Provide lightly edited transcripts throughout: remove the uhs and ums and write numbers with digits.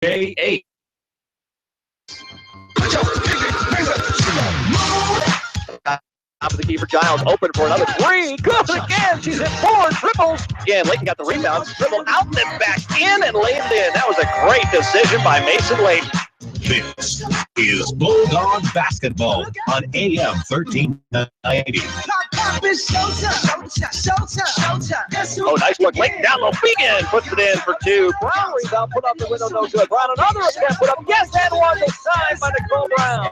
KJA. Top of the key for Giles, open for another three. Good again. She's hit 4 triples. Again, Layton got the rebound, dribbled out, then back in and laid in. That was a great decision by Mason Layton. This is Bulldog Basketball on AM 1390. Oh, nice look. Layton down low. Begin puts it in for 2. Brown rebound, put up the window, no good. Brown another attempt, put up. Yes, that one is signed by Nicole Brown.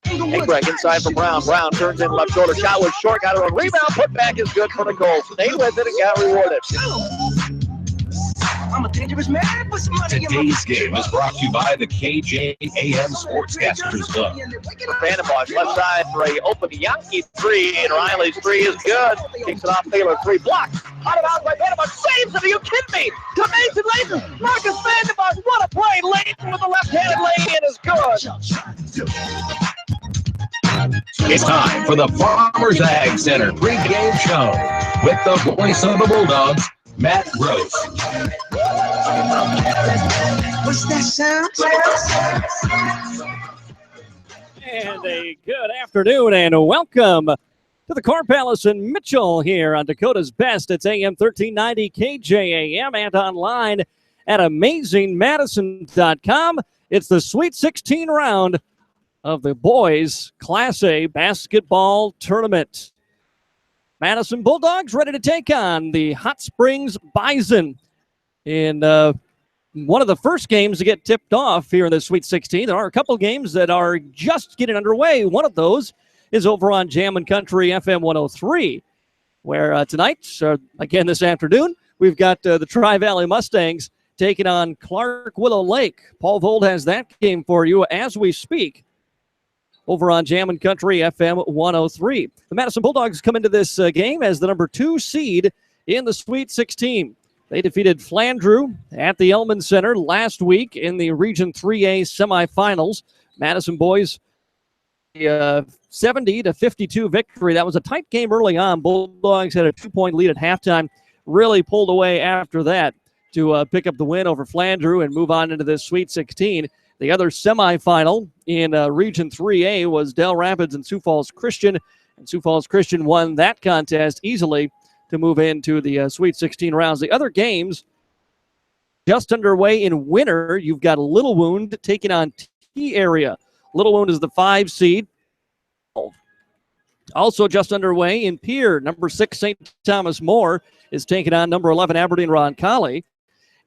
Engbrek inside for Brown. Brown turns in left shoulder. Shot was short. Got her a rebound. Put back is good for Nicole. Stayed with it and got rewarded. I'm a dangerous man with some money. Today's game is brought to you by the KJAM Sportscasters Club. Vandenbosch left side for a open Yankee 3, and Riley's 3 is good. Kicks it off Taylor, 3 blocked. Out of bounds by Vandenbosch. Saves it. Are you kidding me? To Mason Layton. Marcus Vandenbosch. What a play. Layton with the left-handed lay-in is good. It's time for the Farmers Ag Center pregame show with the voice of the Bulldogs, Matt Rose. What's that sound? And a good afternoon and welcome to the Car Palace in Mitchell here on Dakota's Best. It's AM 1390 KJAM and online at AmazingMadison.com. It's the Sweet 16 round of the boys Class A basketball tournament. Madison Bulldogs ready to take on the Hot Springs Bison in one of the first games to get tipped off here in the Sweet 16. There are a couple games that are just getting underway. One of those is over on Jam & Country FM 103, where tonight, again this afternoon, we've got the Tri-Valley Mustangs taking on Clark Willow Lake. Paul Vold has that game for you as we speak over on Jam & Country FM 103. The Madison Bulldogs come into this game as the number 2 seed in the Sweet 16. They defeated Flandreau at the Elman Center last week in the Region 3A semifinals. Madison boys, 70-52 victory. That was a tight game early on. Bulldogs had a 2-point lead at halftime, really pulled away after that to pick up the win over Flandreau and move on into this Sweet 16. The other semifinal in Region 3A was Del Rapids and Sioux Falls Christian, and Sioux Falls Christian won that contest easily to move into the Sweet 16 rounds. The other games just underway in winter. You've got Little Wound taking on T-Area. Little Wound is the 5 seed. Also just underway in Pierre, number 6 St. Thomas More is taking on number 11 Aberdeen Roncalli.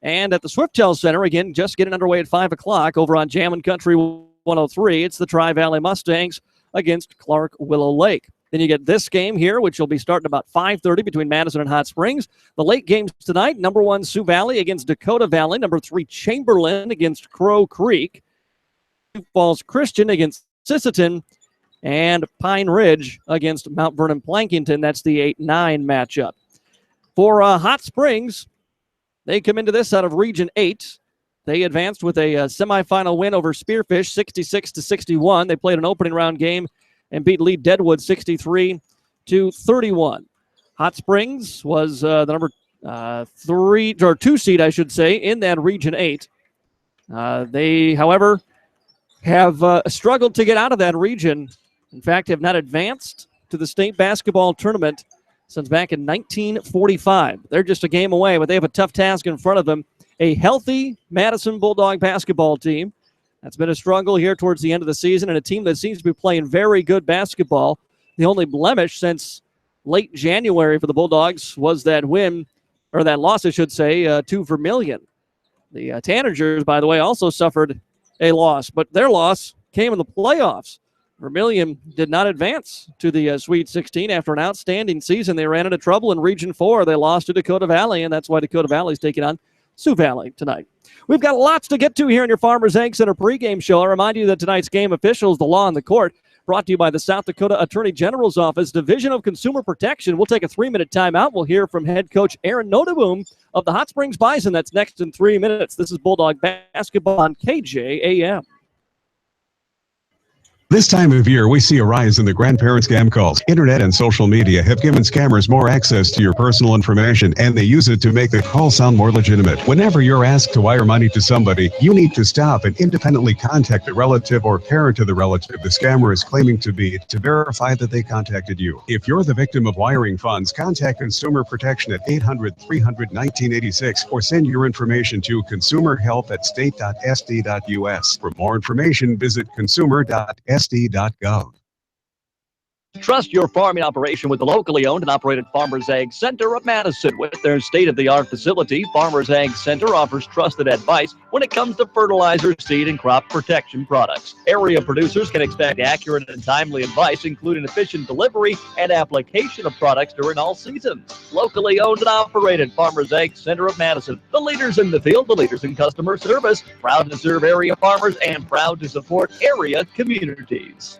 And at the Swiftel Center, again, just getting underway at 5 o'clock over on Jam & Country 103, it's the Tri-Valley Mustangs against Clark Willow Lake. Then you get this game here, which will be starting about 5:30 between Madison and Hot Springs. The late games tonight, number 1 Sioux Valley against Dakota Valley, number 3 Chamberlain against Crow Creek, Sioux Falls Christian against Sisseton, and Pine Ridge against Mount Vernon Plankington. That's the 8-9 matchup. For Hot Springs, they come into this out of Region 8. They advanced with a semifinal win over Spearfish, 66-61. They played an opening round game and beat Lee Deadwood 63-31. Hot Springs was the number 2 seed, I should say, in that Region 8. They, however, have struggled to get out of that region. In fact, have not advanced to the state basketball tournament since back in 1945. They're just a game away, but they have a tough task in front of them. A healthy Madison Bulldog basketball team. That's been a struggle here towards the end of the season, and a team that seems to be playing very good basketball. The only blemish since late January for the Bulldogs was that win, or that loss, I should say, to Vermilion. The Tanagers, by the way, also suffered a loss, but their loss came in the playoffs. Vermilion did not advance to the Sweet 16 after an outstanding season. They ran into trouble in Region 4. They lost to Dakota Valley, and that's why Dakota Valley is taking on Sioux Valley tonight. We've got lots to get to here in your Farmers Ag Center pregame show. I remind you that tonight's game officials, the law in the court, brought to you by the South Dakota Attorney General's Office, Division of Consumer Protection. We'll take a 3-minute timeout. We'll hear from head coach Aaron Noteboom of the Hot Springs Bison. That's next in 3 minutes. This is Bulldog Basketball on KJAM. This time of year, we see a rise in the grandparent scam calls. Internet and social media have given scammers more access to your personal information, and they use it to make the call sound more legitimate. Whenever you're asked to wire money to somebody, you need to stop and independently contact the relative or parent of the relative the scammer is claiming to be to verify that they contacted you. If you're the victim of wiring funds, contact Consumer Protection at 800-300-1986 or send your information to consumerhelp@state.sd.us. For more information, visit consumer.sd.gov. Trust your farming operation with the locally owned and operated Farmers Ag Center of Madison. With their state-of-the-art facility, Farmers Ag Center offers trusted advice when it comes to fertilizer, seed, and crop protection products. Area producers can expect accurate and timely advice, including efficient delivery and application of products during all seasons. Locally owned and operated Farmers Ag Center of Madison. The leaders in the field, the leaders in customer service, proud to serve area farmers and proud to support area communities.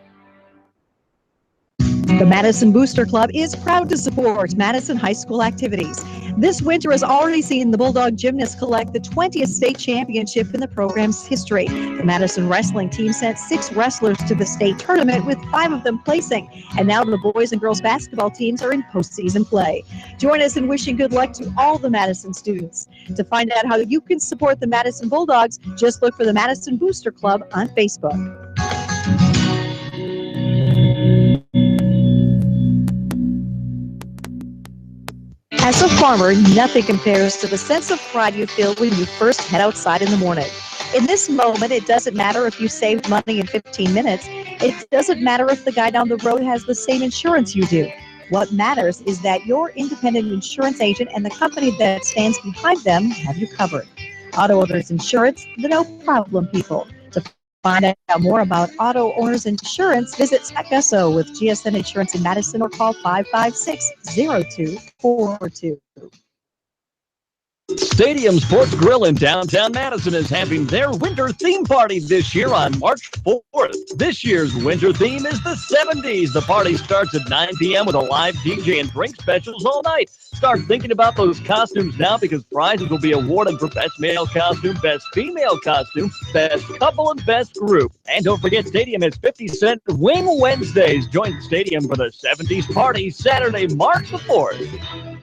The Madison Booster Club is proud to support Madison High School activities. This winter has already seen the Bulldog Gymnasts collect the 20th state championship in the program's history. The Madison wrestling team sent 6 wrestlers to the state tournament, with 5 of them placing. And now the boys and girls basketball teams are in postseason play. Join us in wishing good luck to all the Madison students. To find out how you can support the Madison Bulldogs, just look for the Madison Booster Club on Facebook. As a farmer, nothing compares to the sense of pride you feel when you first head outside in the morning. In this moment, it doesn't matter if you saved money in 15 minutes. It doesn't matter if the guy down the road has the same insurance you do. What matters is that your independent insurance agent and the company that stands behind them have you covered. Auto Owners Insurance, the no-problem people. To find out more about Auto Owners Insurance, visit SpecUSO with GSN Insurance in Madison or call 556-0242. Stadium Sports Grill in downtown Madison is having their winter theme party this year on March 4th. This year's winter theme is the 70s. The party starts at 9 p.m. with a live DJ and drink specials all night. Start thinking about those costumes now, because prizes will be awarded for best male costume, best female costume, best couple, and best group. And don't forget, Stadium has 50-cent Wing Wednesdays. Join the Stadium for the 70s party Saturday, March the 4th.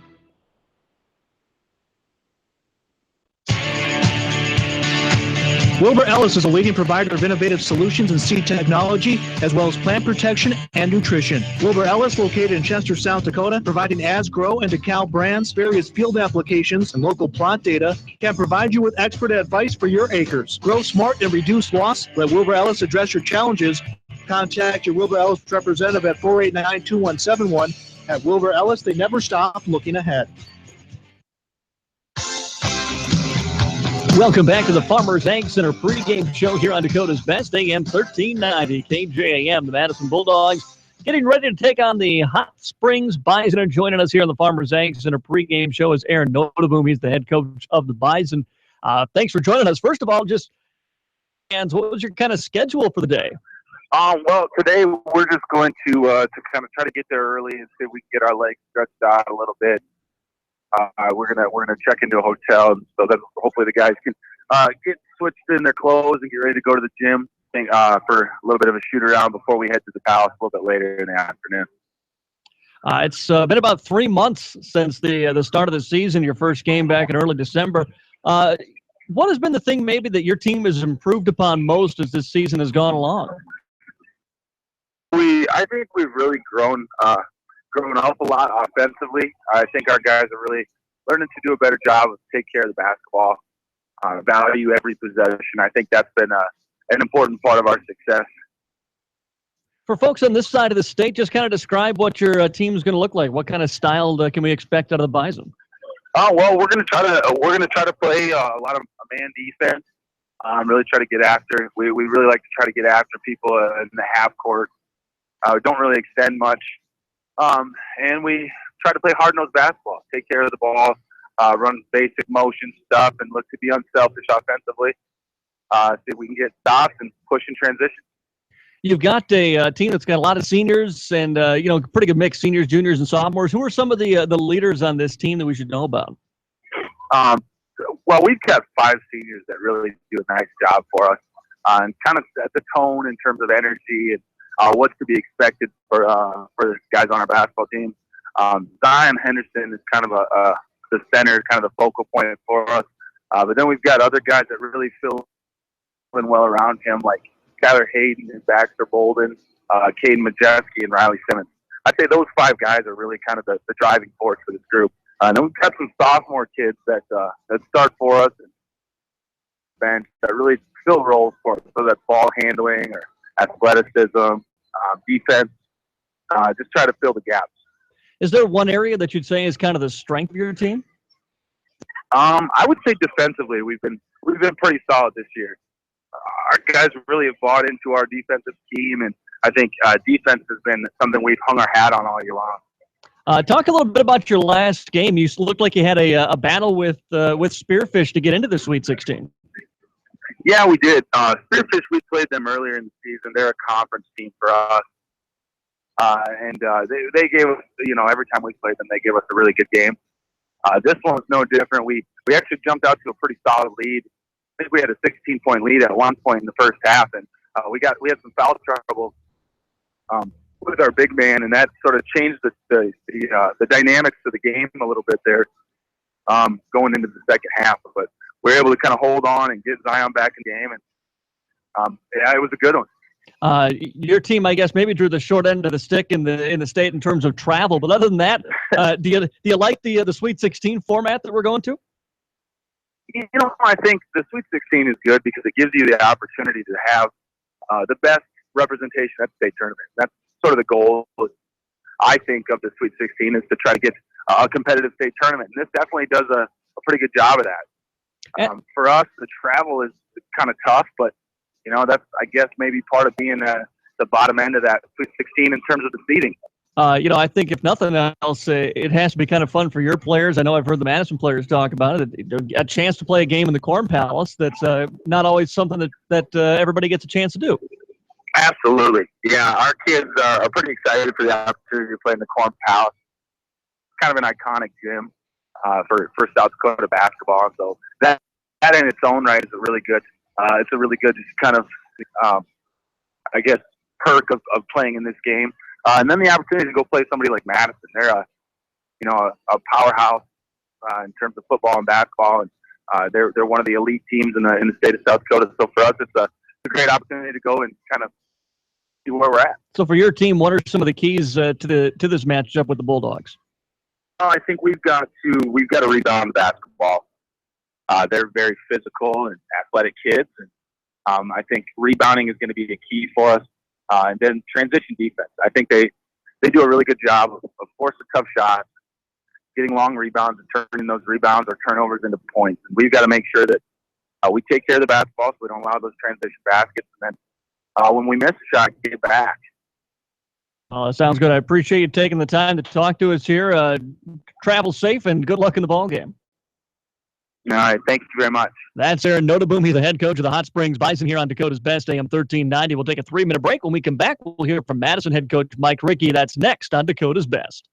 Wilbur Ellis is a leading provider of innovative solutions in seed technology, as well as plant protection and nutrition. Wilbur Ellis, located in Chester, South Dakota, providing Asgrow and DeKalb brands, various field applications, and local plot data, can provide you with expert advice for your acres. Grow smart and reduce loss. Let Wilbur Ellis address your challenges. Contact your Wilbur Ellis representative at 489-2171. At Wilbur Ellis, they never stop looking ahead. Welcome back to the Farmers Ag Center pregame show here on Dakota's Best, AM 1390, KJAM. The Madison Bulldogs getting ready to take on the Hot Springs Bison. And joining us here on the Farmers Ag Center pregame show is Aaron Noteboom. He's the head coach of the Bison. Thanks for joining us. First of all, just what was your kind of schedule for the day? Well, today we're just going to kind of try to get there early and see if we can get our legs stretched out a little bit. We're gonna check into a hotel so that hopefully the guys can get switched in their clothes and get ready to go to the gym for a little bit of a shoot around before we head to the Palace a little bit later in the afternoon. It's been about 3 months since the start of the season. Your first game back in early December. What has been the thing maybe that your team has improved upon most as this season has gone along? I think we've really grown up a lot offensively. I think our guys are really learning to do a better job of take care of the basketball, value every possession. I think that's been an important part of our success. For folks on this side of the state, just kind of describe what your team is going to look like. What kind of style can we expect out of the Bison? Oh well, we're going to try to play a lot of man defense. Really try to get after. We really like to try to get after people in the half court. We don't really extend much. And we try to play hard-nosed basketball, take care of the ball, run basic motion stuff, and look to be unselfish offensively. See if we can get stops and push in transition. You've got a team that's got a lot of seniors and, pretty good mix, seniors, juniors, and sophomores. Who are some of the leaders on this team that we should know about? Well, we've got 5 seniors that really do a nice job for us and kind of set the tone in terms of energy and what's to be expected for the guys on our basketball team. Zion Henderson is kind of the center, kind of the focal point for us. But then we've got other guys that really fill in well around him, like Skylar Hayden and Baxter Bolden, Caden Majeski, and Riley Simmons. I'd say those 5 guys are really kind of the driving force for this group. And then we've got some sophomore kids that start for us and bench that really fill roles for us, so that's ball handling or athleticism, defense, just try to fill the gaps. Is there one area that you'd say is kind of the strength of your team? I would say defensively, we've been pretty solid this year. Our guys really have bought into our defensive scheme, and I think defense has been something we've hung our hat on all year long. Talk a little bit about your last game. You looked like you had a battle with Spearfish to get into the Sweet 16. Yeah, we did. Spearfish, we played them earlier in the season. They're a conference team for us. And they gave us, every time we played them, they gave us a really good game. This one was no different. We actually jumped out to a pretty solid lead. I think we had a 16-point lead at one point in the first half, and we had some foul trouble with our big man, and that sort of changed the dynamics of the game a little bit there going into the second half. But we were able to kind of hold on and get Zion back in the game, and it was a good one. Your team, I guess, maybe drew the short end of the stick in the state in terms of travel. But other than that, do you like the Sweet 16 format that we're going to? I think the Sweet 16 is good because it gives you the opportunity to have the best representation at the state tournament. That's sort of the goal, I think, of the Sweet 16 is to try to get a competitive state tournament. And this definitely does a pretty good job of that. For us, the travel is kind of tough, but that's, I guess, maybe part of being the bottom end of that Sweet 16 in terms of the seeding. I think if nothing else, it has to be kind of fun for your players. I know I've heard the Madison players talk about it. A chance to play a game in the Corn Palace that's not always something that everybody gets a chance to do. Absolutely. Yeah, our kids are pretty excited for the opportunity to play in the Corn Palace. It's kind of an iconic gym for South Dakota basketball. So that in its own right is a really good it's a really good just kind of, I guess, perk of playing in this game. And then the opportunity to go play somebody like Madison. They're a powerhouse in terms of football and basketball, and they're one of the elite teams in the state of South Dakota. So for us, it's a great opportunity to go and kind of see where we're at. So for your team, what are some of the keys to this matchup with the Bulldogs? I think we've got to rebound the basketball. They're very physical and athletic kids, and I think rebounding is going to be the key for us. And then transition defense. I think they do a really good job of forcing tough shots, getting long rebounds, and turning those rebounds or turnovers into points. And we've got to make sure that we take care of the basketball so we don't allow those transition baskets. And then when we miss a shot, get it back. Sounds good. I appreciate you taking the time to talk to us here. Travel safe and good luck in the ball game. All right. Thank you very much. That's Aaron Noteboom. He's the head coach of the Hot Springs Bison here on Dakota's Best, AM 1390. We'll take a 3-minute break. When we come back, we'll hear from Madison head coach Mike Rickey. That's next on Dakota's Best.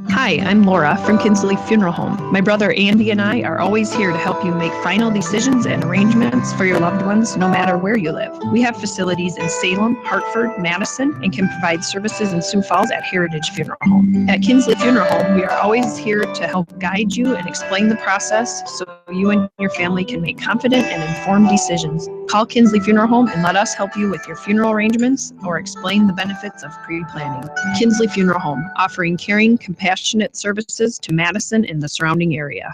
Hi, I'm Laura from Kinsley Funeral Home. My brother Andy and I are always here to help you make final decisions and arrangements for your loved ones, no matter where you live. We have facilities in Salem, Hartford, Madison, and can provide services in Sioux Falls at Heritage Funeral Home. At Kinsley Funeral Home, we are always here to help guide you and explain the process so you and your family can make confident and informed decisions. Call Kinsley Funeral Home and let us help you with your funeral arrangements or explain the benefits of pre-planning. Kinsley Funeral Home, offering caring, compassionate services to Madison and the surrounding area.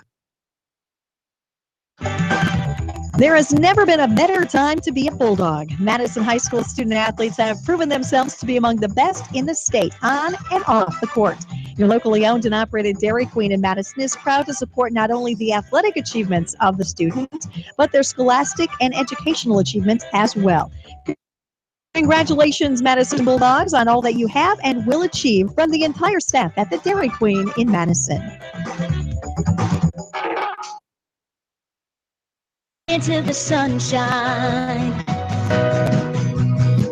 There has never been a better time to be a Bulldog. Madison High School student-athletes have proven themselves to be among the best in the state, on and off the court. Your locally owned and operated Dairy Queen in Madison is proud to support not only the athletic achievements of the students, but their scholastic and educational achievements as well. Congratulations, Madison Bulldogs, on all that you have and will achieve from the entire staff at the Dairy Queen in Madison. Into the sunshine.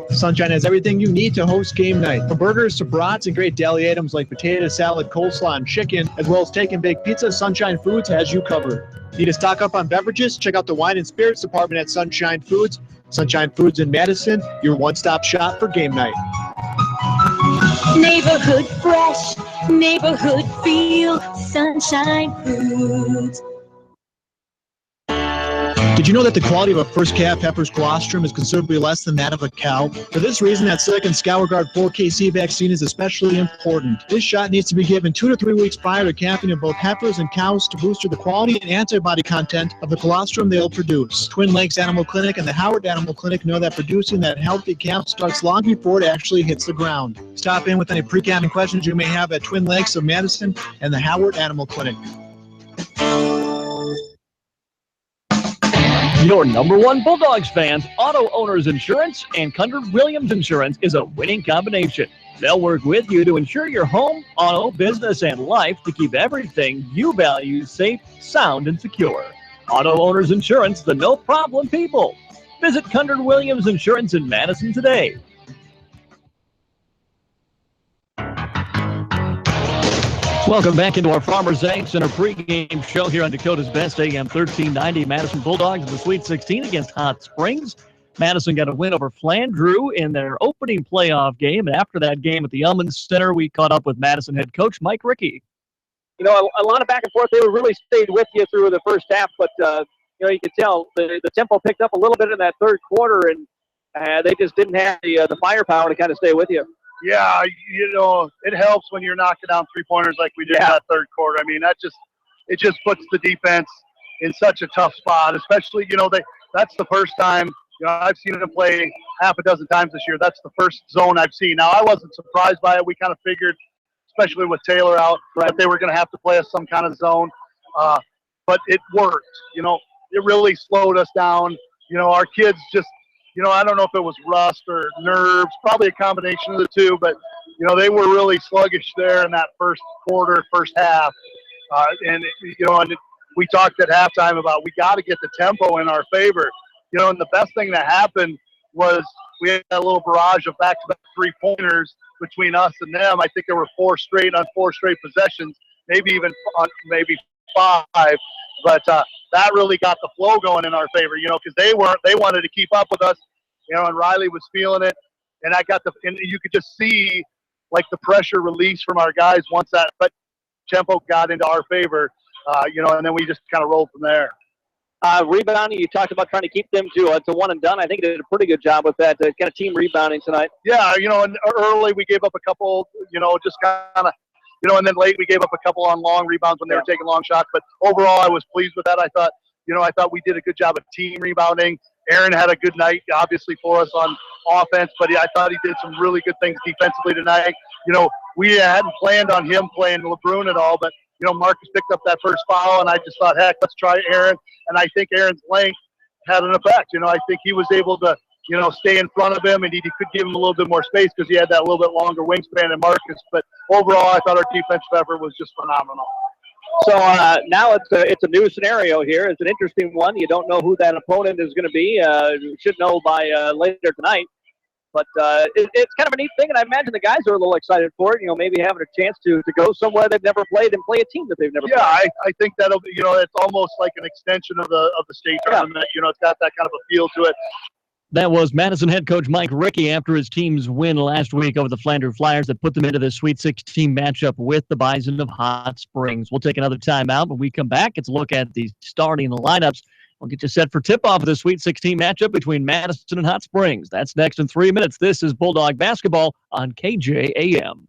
Sunshine has everything you need to host game night. From burgers to brats and great deli items like potato salad, coleslaw, and chicken, as well as take and bake pizza, Sunshine Foods has you covered. Need to stock up on beverages? Check out the wine and spirits department at Sunshine Foods. Sunshine Foods in Madison, your one-stop shop for game night. Neighborhood fresh, neighborhood feel, Sunshine Foods. Did you know that the quality of a first calf heifer's colostrum is considerably less than that of a cow? For this reason, that second ScourGuard 4KC vaccine is especially important. This shot needs to be given 2 to 3 weeks prior to calving in both heifers and cows to boost the quality and antibody content of the colostrum they'll produce. Twin Lakes Animal Clinic and the Howard Animal Clinic know that producing that healthy calf starts long before it actually hits the ground. Stop in with any pre-calving questions you may have at Twin Lakes of Madison and the Howard Animal Clinic. Your number one Bulldogs fans, Auto Owners Insurance and Cunder-Williams Insurance is a winning combination. They'll work with you to ensure your home, auto, business, and life to keep everything you value safe, sound, and secure. Auto Owners Insurance, the no-problem people. Visit Cunder-Williams Insurance in Madison today. Welcome back into our Farmers Ag Center pregame show here on Dakota's Best AM 1390. Madison Bulldogs in the Sweet 16 against Hot Springs. Madison got a win over Flandreau in their opening playoff game. And after that game at the Elman Center, we caught up with Madison head coach Mike Rickey. You know, a lot of back and forth. They really stayed with you through the first half, but you know, you could tell the tempo picked up a little bit in that third quarter, and they just didn't have the firepower to kind of stay with you. Yeah, you know, it helps when you're knocking down three-pointers like we did in that third quarter. I mean, it just puts the defense in such a tough spot, especially, you know, that's the first time, you know, I've seen them play half a dozen times this year. That's the first zone I've seen. Now, I wasn't surprised by it. We kind of figured, especially with Taylor out, that they were going to have to play us some kind of zone. But it worked. You know, it really slowed us down. You know, our kids just, you know, I don't know if it was rust or nerves, probably a combination of the two, but, you know, they were really sluggish there in that first quarter, first half. And we talked at halftime about we got to get the tempo in our favor. You know, and the best thing that happened was we had a little barrage of back-to-back three-pointers between us and them. I think there were four straight possessions, maybe even five. But that really got the flow going in our favor, you know, because they wanted to keep up with us, you know, and Riley was feeling it. And and you could just see, like, the pressure release from our guys once that tempo got into our favor, you know, and then we just kind of rolled from there. Rebounding, you talked about trying to keep them to one and done. I think they did a pretty good job with that kind of team rebounding tonight. Yeah, you know, and early we gave up a couple, you know, just kind of, you know, and then late we gave up a couple on long rebounds when they were taking long shots. But overall, I was pleased with that. I thought we did a good job of team rebounding. Aaron had a good night, obviously, for us on offense, but I thought he did some really good things defensively tonight. You know, we hadn't planned on him playing LeBrun at all, but, you know, Marcus picked up that first foul, and I just thought, heck, let's try Aaron. And I think Aaron's length had an effect. You know, I think he was able to, you know, stay in front of him, and he could give him a little bit more space because he had that little bit longer wingspan than Marcus. But overall, I thought our defensive effort was just phenomenal. So now it's a new scenario here. It's an interesting one. You don't know who that opponent is going to be. You should know by later tonight. But it's kind of a neat thing, and I imagine the guys are a little excited for it. You know, maybe having a chance to go somewhere they've never played and play a team that they've never played. Yeah, I think that'll be, you know, it's almost like an extension of the state tournament. You know, it's got that kind of a feel to it. That was Madison head coach Mike Rickey after his team's win last week over the Flandreau Flyers that put them into the Sweet 16 matchup with the Bison of Hot Springs. We'll take another timeout. When we come back, it's a look at the starting lineups. We'll get you set for tip-off of the Sweet 16 matchup between Madison and Hot Springs. That's next in 3 minutes. This is Bulldog Basketball on KJAM.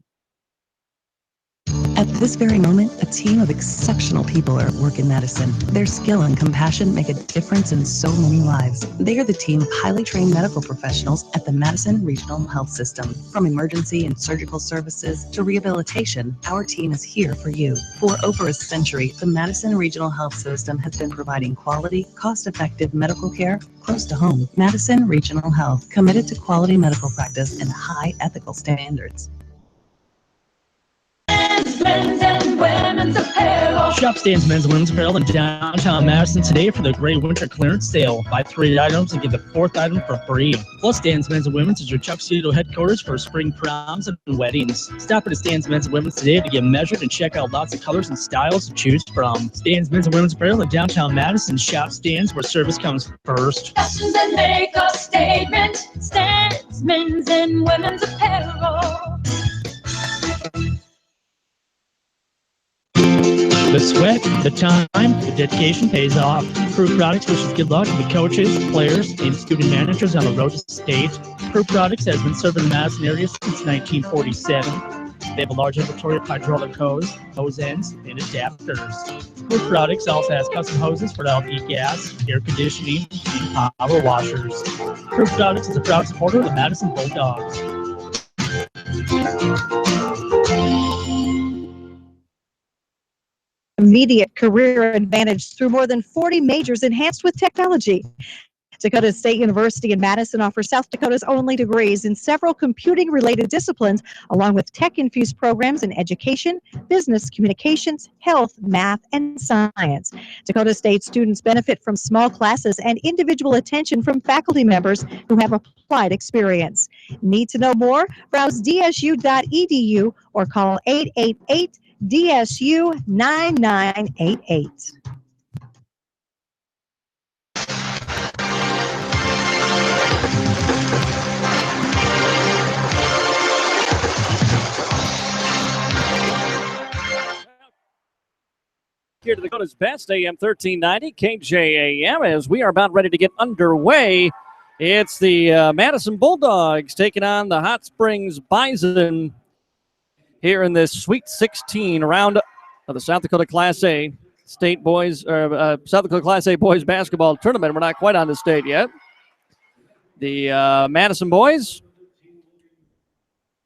At this very moment, a team of exceptional people are at work in Madison. Their skill and compassion make a difference in so many lives. They are the team of highly trained medical professionals at the Madison Regional Health System. From emergency and surgical services to rehabilitation, our team is here for you. For over a century, the Madison Regional Health System has been providing quality, cost-effective medical care close to home. Madison Regional Health, committed to quality medical practice and high ethical standards. Stan's men's and women's apparel. Shop Stan's men's and women's apparel in downtown Madison today for the great winter clearance sale. Buy 3 items and get the 4th item for free. Plus, Stan's men's and women's is your tuxedo headquarters for spring proms and weddings. Stop at Stan's men's and women's today to get measured and check out lots of colors and styles to choose from. Stan's men's and women's apparel in downtown Madison. Shop Stan's where service comes first. Fashions that make a statement. Stan's men's and women's apparel. The sweat, the time, the dedication pays off. Proof Products wishes good luck to the coaches, players, and student managers on the road to state. Proof Products has been serving the Madison area since 1947. They have a large inventory of hydraulic hose ends, and adapters. Proof Products also has custom hoses for LP gas, air conditioning, and power washers. Proof Products is a proud supporter of the Madison Bulldogs. Immediate career advantage through more than 40 majors enhanced with technology. Dakota State University in Madison offers South Dakota's only degrees in several computing-related disciplines, along with tech-infused programs in education, business, communications, health, math, and science. Dakota State students benefit from small classes and individual attention from faculty members who have applied experience. Need to know more? Browse dsu.edu or call 888 DSU 9988. Here to Dakota's Best, AM 1390, KJAM, as we are about ready to get underway. It's the Madison Bulldogs taking on the Hot Springs Bison here in this Sweet 16 round of the South Dakota Class A State Boys, South Dakota Class A Boys Basketball Tournament. We're not quite on the state yet. The Madison boys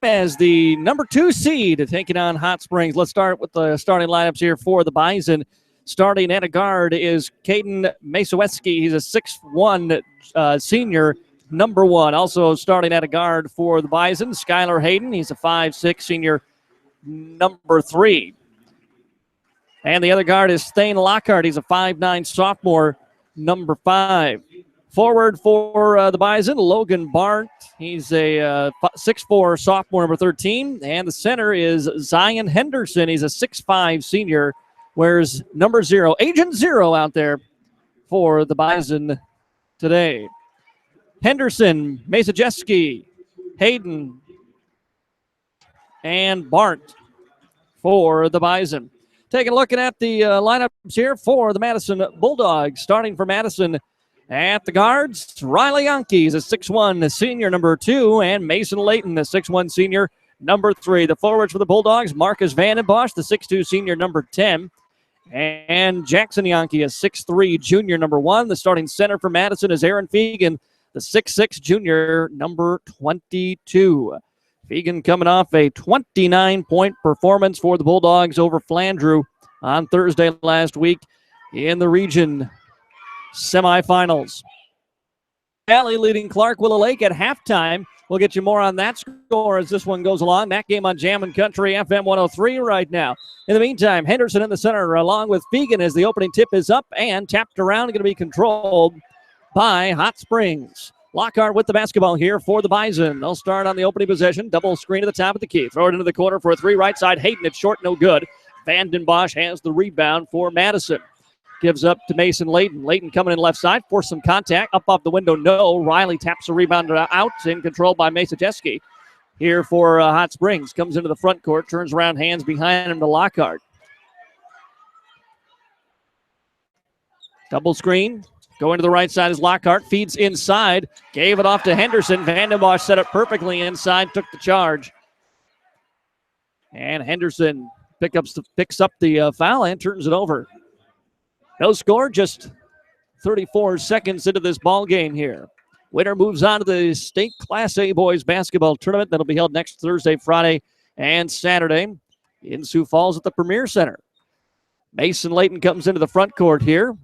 as the number 2 seed taking on Hot Springs. Let's start with the starting lineups here for the Bison. Starting at a guard is Caden Masoweski. He's a 6'1 senior, number 1. Also starting at a guard for the Bison, Skylar Hayden. He's a 5'6 senior, number 3. And the other guard is Thane Lockhart. He's a 5'9 sophomore, number 5. Forward for the Bison, Logan Bart. He's a 6'4 sophomore, number 13. And the center is Zion Henderson. He's a 6'5 senior, wears number 0, Agent 0 out there for the Bison today. Henderson, Masajeski, Hayden, and Bart for the Bison. Taking a look at the lineups here for the Madison Bulldogs. Starting for Madison at the guards, Riley Yonke is a 6'1 senior, number 2, and Mason Layton, the 6'1 senior, number 3. The forwards for the Bulldogs, Marcus Vandenbosch, the 6'2 senior, number 10, and Jackson Yonke, a 6'3 junior, number 1. The starting center for Madison is Aaron Fegan, the 6'6 junior, number 22. Fegan coming off a 29-point performance for the Bulldogs over Flandreau on Thursday last week in the region semifinals. Valley leading Clark Willow Lake at halftime. We'll get you more on that score as this one goes along. That game on Jammin' Country FM 103 right now. In the meantime, Henderson in the center along with Fegan as the opening tip is up and tapped around, going to be controlled by Hot Springs. Lockhart with the basketball here for the Bison. They'll start on the opening possession. Double screen at the top of the key. Throw it into the corner for a 3 right side. Hayden, it's short, no good. Vandenbosch has the rebound for Madison. Gives up to Mason Layton. Layton coming in left side. Force some contact. Up off the window, no. Riley taps the rebound out and controlled by Masajeski. Here for Hot Springs. Comes into the front court. Turns around, hands behind him to Lockhart. Double screen. Going to the right side is Lockhart. Feeds inside. Gave it off to Henderson. Vandenbosch set it perfectly inside. Took the charge. And Henderson picks up the foul and turns it over. No score, just 34 seconds into this ball game here. Winner moves on to the State Class A Boys Basketball Tournament that'll be held next Thursday, Friday, and Saturday in Sioux Falls at the Premier Center. Mason Layton comes into the front court here.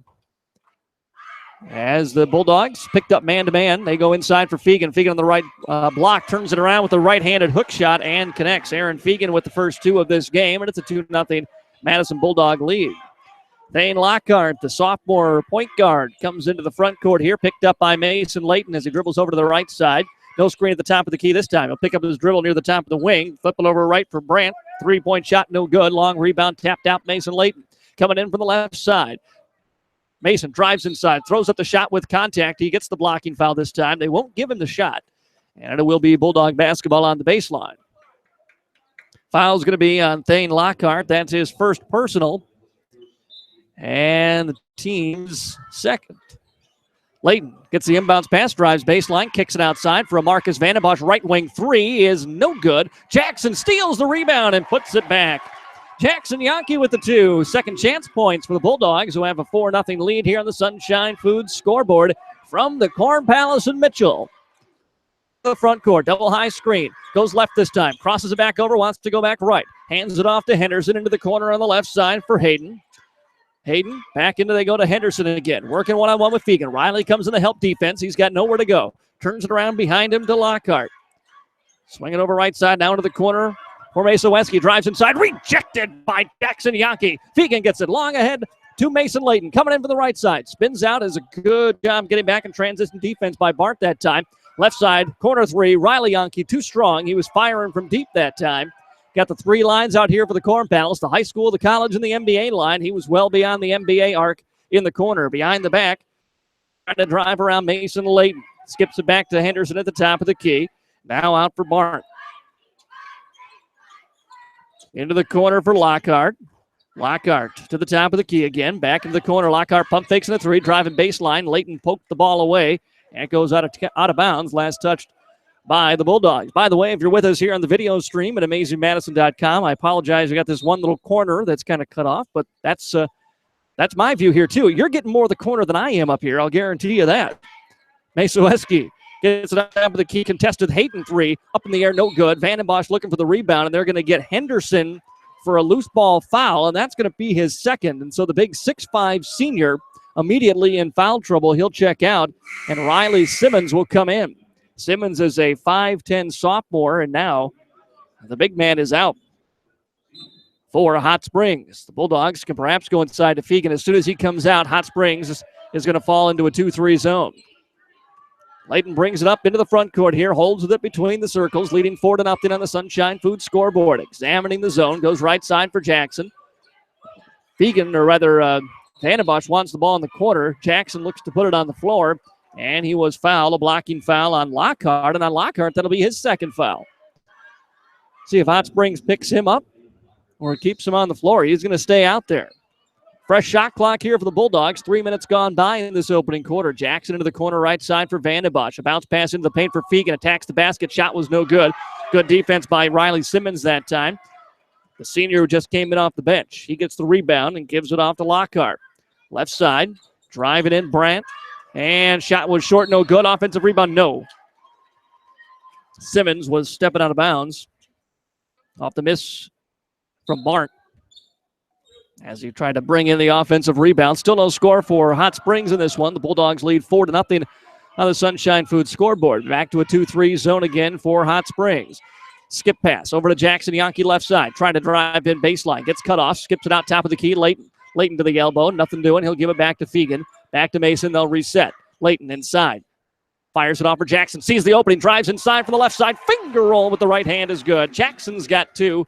As the Bulldogs picked up man-to-man, they go inside for Fegan. Fegan on the right block, turns it around with a right-handed hook shot and connects. Aaron Fegan with the first two of this game, and it's a 2-0 Madison Bulldog lead. Thane Lockhart, the sophomore point guard, comes into the front court here, picked up by Mason Layton as he dribbles over to the right side. No screen at the top of the key this time. He'll pick up his dribble near the top of the wing, flip it over right for Brandt. Three-point shot, no good. Long rebound, tapped out Mason Layton. Coming in from the left side. Mason drives inside, throws up the shot with contact. He gets the blocking foul this time. They won't give him the shot. And it will be Bulldog basketball on the baseline. Foul's going to be on Thane Lockhart. That's his first personal. And the team's second. Layton gets the inbounds pass, drives baseline, kicks it outside for a Marcus Vandenbosch right wing three is no good. Jackson steals the rebound and puts it back. Jackson Yankee with the two. Second chance points for the Bulldogs, who have a 4-0 lead here on the Sunshine Foods scoreboard from the Corn Palace in Mitchell. The front court, double high screen. Goes left this time. Crosses it back over, wants to go back right. Hands it off to Henderson into the corner on the left side for Hayden. Hayden, back into they go to Henderson again. Working one-on-one with Fegan. Riley comes in the help defense. He's got nowhere to go. Turns it around behind him to Lockhart. Swing it over right side, down to the corner. For Masoweski, drives inside, rejected by Jackson Yankee. Fegan gets it long ahead to Mason Layton. Coming in for the right side. Spins out, is a good job getting back in transition defense by Bart that time. Left side, corner three. Riley Yankee, too strong. He was firing from deep that time. Got the three lines out here for the Corn Palace, the high school, the college, and the NBA line. He was well beyond the NBA arc in the corner. Behind the back, trying to drive around Mason Layton. Skips it back to Henderson at the top of the key. Now out for Bart. Into the corner for Lockhart. Lockhart to the top of the key again. Back into the corner. Lockhart pump fakes in the three. Driving baseline. Layton poked the ball away. And it goes out of bounds. Last touched by the Bulldogs. By the way, if you're with us here on the video stream at AmazingMadison.com, I apologize. We got this one little corner that's kind of cut off, but that's my view here too. You're getting more of the corner than I am up here. I'll guarantee you that. Masoweski gets it up to the key, contested Hayden three, up in the air, no good. Vandenbosch looking for the rebound, and they're going to get Henderson for a loose ball foul, and that's going to be his second. And so the big 6'5 senior immediately in foul trouble. He'll check out, and Riley Simmons will come in. Simmons is a 5'10 sophomore, and now the big man is out for Hot Springs. The Bulldogs can perhaps go inside to Fegan. As soon as he comes out, Hot Springs is going to fall into a 2-3 zone. Layton brings it up into the front court here, holds with it between the circles, leading 4-0 on the Sunshine Foods scoreboard. Examining the zone, goes right side for Jackson. Fegan, or rather Vandenbosch, wants the ball in the corner. Jackson looks to put it on the floor, and he was fouled, a blocking foul on Lockhart, and on Lockhart, that'll be his second foul. See if Hot Springs picks him up or keeps him on the floor. He's going to stay out there. Fresh shot clock here for the Bulldogs. 3 minutes gone by in this opening quarter. Jackson into the corner right side for Vandenbosch. A bounce pass into the paint for Fegan. Attacks the basket. Shot was no good. Good defense by Riley Simmons that time. The senior who just came in off the bench. He gets the rebound and gives it off to Lockhart. Left side. Driving in Brandt. And shot was short. No good. Offensive rebound. No. Simmons was stepping out of bounds. Off the miss from Bart. As he tried to bring in the offensive rebound. Still no score for Hot Springs in this one. The Bulldogs lead 4-0 on the Sunshine Foods scoreboard. Back to a 2-3 zone again for Hot Springs. Skip pass over to Jackson Yankee left side. Trying to drive in baseline. Gets cut off. Skips it out top of the key. Layton to the elbow. Nothing doing. He'll give it back to Fegan. Back to Mason. They'll reset. Layton inside. Fires it off for Jackson. Sees the opening. Drives inside from the left side. Finger roll with the right hand is good. Jackson's got two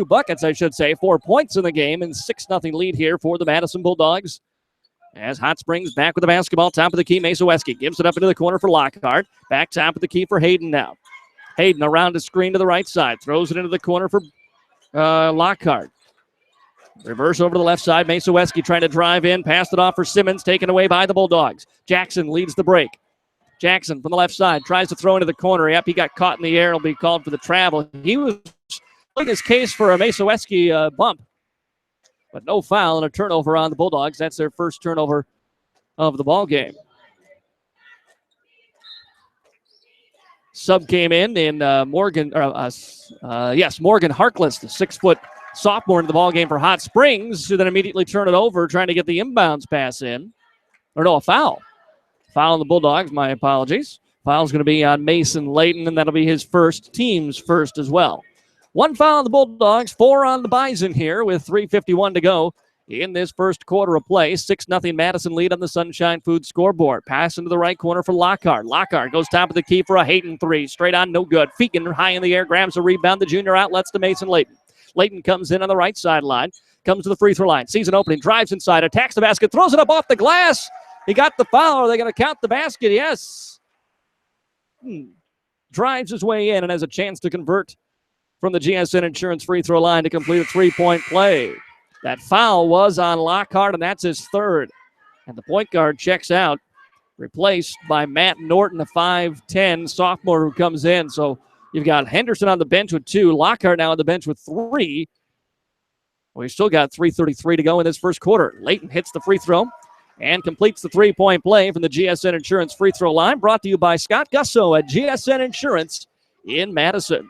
buckets, I should say. 4 points in the game, and 6-0 lead here for the Madison Bulldogs. As Hot Springs back with the basketball, top of the key, Masoweski gives it up into the corner for Lockhart. Back top of the key for Hayden now. Hayden around the screen to the right side. Throws it into the corner for Lockhart. Reverse over to the left side. Masoweski trying to drive in. Passed it off for Simmons. Taken away by the Bulldogs. Jackson leads the break. Jackson from the left side tries to throw into the corner. Yep, he got caught in the air. It'll be called for the travel. He was in his case for a Masoweski bump. But no foul and a turnover on the Bulldogs. That's their first turnover of the ball game. Sub came in Morgan Harkless, the 6-foot sophomore, into the ball game for Hot Springs, who then immediately turn it over, trying to get the inbounds pass in. A foul. Foul on the Bulldogs, my apologies. Foul's going to be on Mason Layton, and that'll be his first, team's first as well. 1 foul on the Bulldogs, 4 on the Bison here with 3:51 to go in this first quarter of play. 6-0 Madison lead on the Sunshine Foods scoreboard. Pass into the right corner for Lockhart. Lockhart goes top of the key for a Hayden 3. Straight on, no good. Fegan high in the air, grabs a rebound. The junior outlets to Mason Layton. Layton comes in on the right sideline, comes to the free throw line, sees an opening, drives inside, attacks the basket, throws it up off the glass. He got the foul. Are they going to count the basket? Yes. Drives his way in and has a chance to convert from the GSN Insurance free throw line to complete a 3-point play. That foul was on Lockhart, and that's his third. And the point guard checks out, replaced by Matt Norton, a 5'10 sophomore who comes in. So you've got Henderson on the bench with 2, Lockhart now on the bench with 3. We've still got 3:33 to go in this first quarter. Layton hits the free throw and completes the 3-point play from the GSN Insurance free throw line, brought to you by Scott Gusso at GSN Insurance in Madison.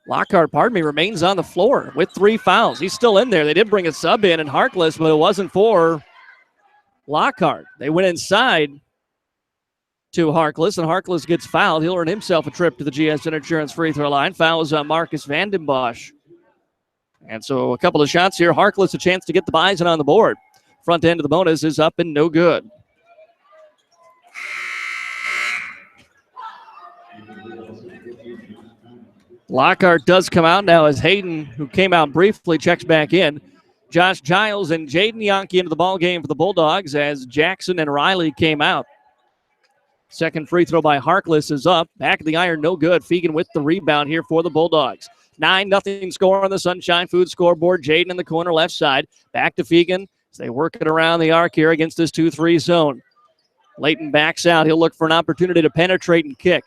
Lockhart, remains on the floor with 3 fouls. He's still in there. They did bring a sub in and Harkless, but it wasn't for Lockhart. They went inside to Harkless, and Harkless gets fouled. He'll earn himself a trip to the GSN Insurance free throw line. Fouls on Marcus Vandenbosch. And so a couple of shots here. Harkless a chance to get the Bison on the board. Front end of the bonus is up and no good. Lockhart does come out now as Hayden, who came out briefly, checks back in. Josh Giles and Jaden Yonke into the ball game for the Bulldogs as Jackson and Riley came out. Second free throw by Harkless is up. Back of the iron, no good. Fegan with the rebound here for the Bulldogs. 9-0 score on the Sunshine Foods scoreboard. Jaden in the corner left side. Back to Fegan as they work it around the arc here against this 2-3 zone. Layton backs out. He'll look for an opportunity to penetrate and kick.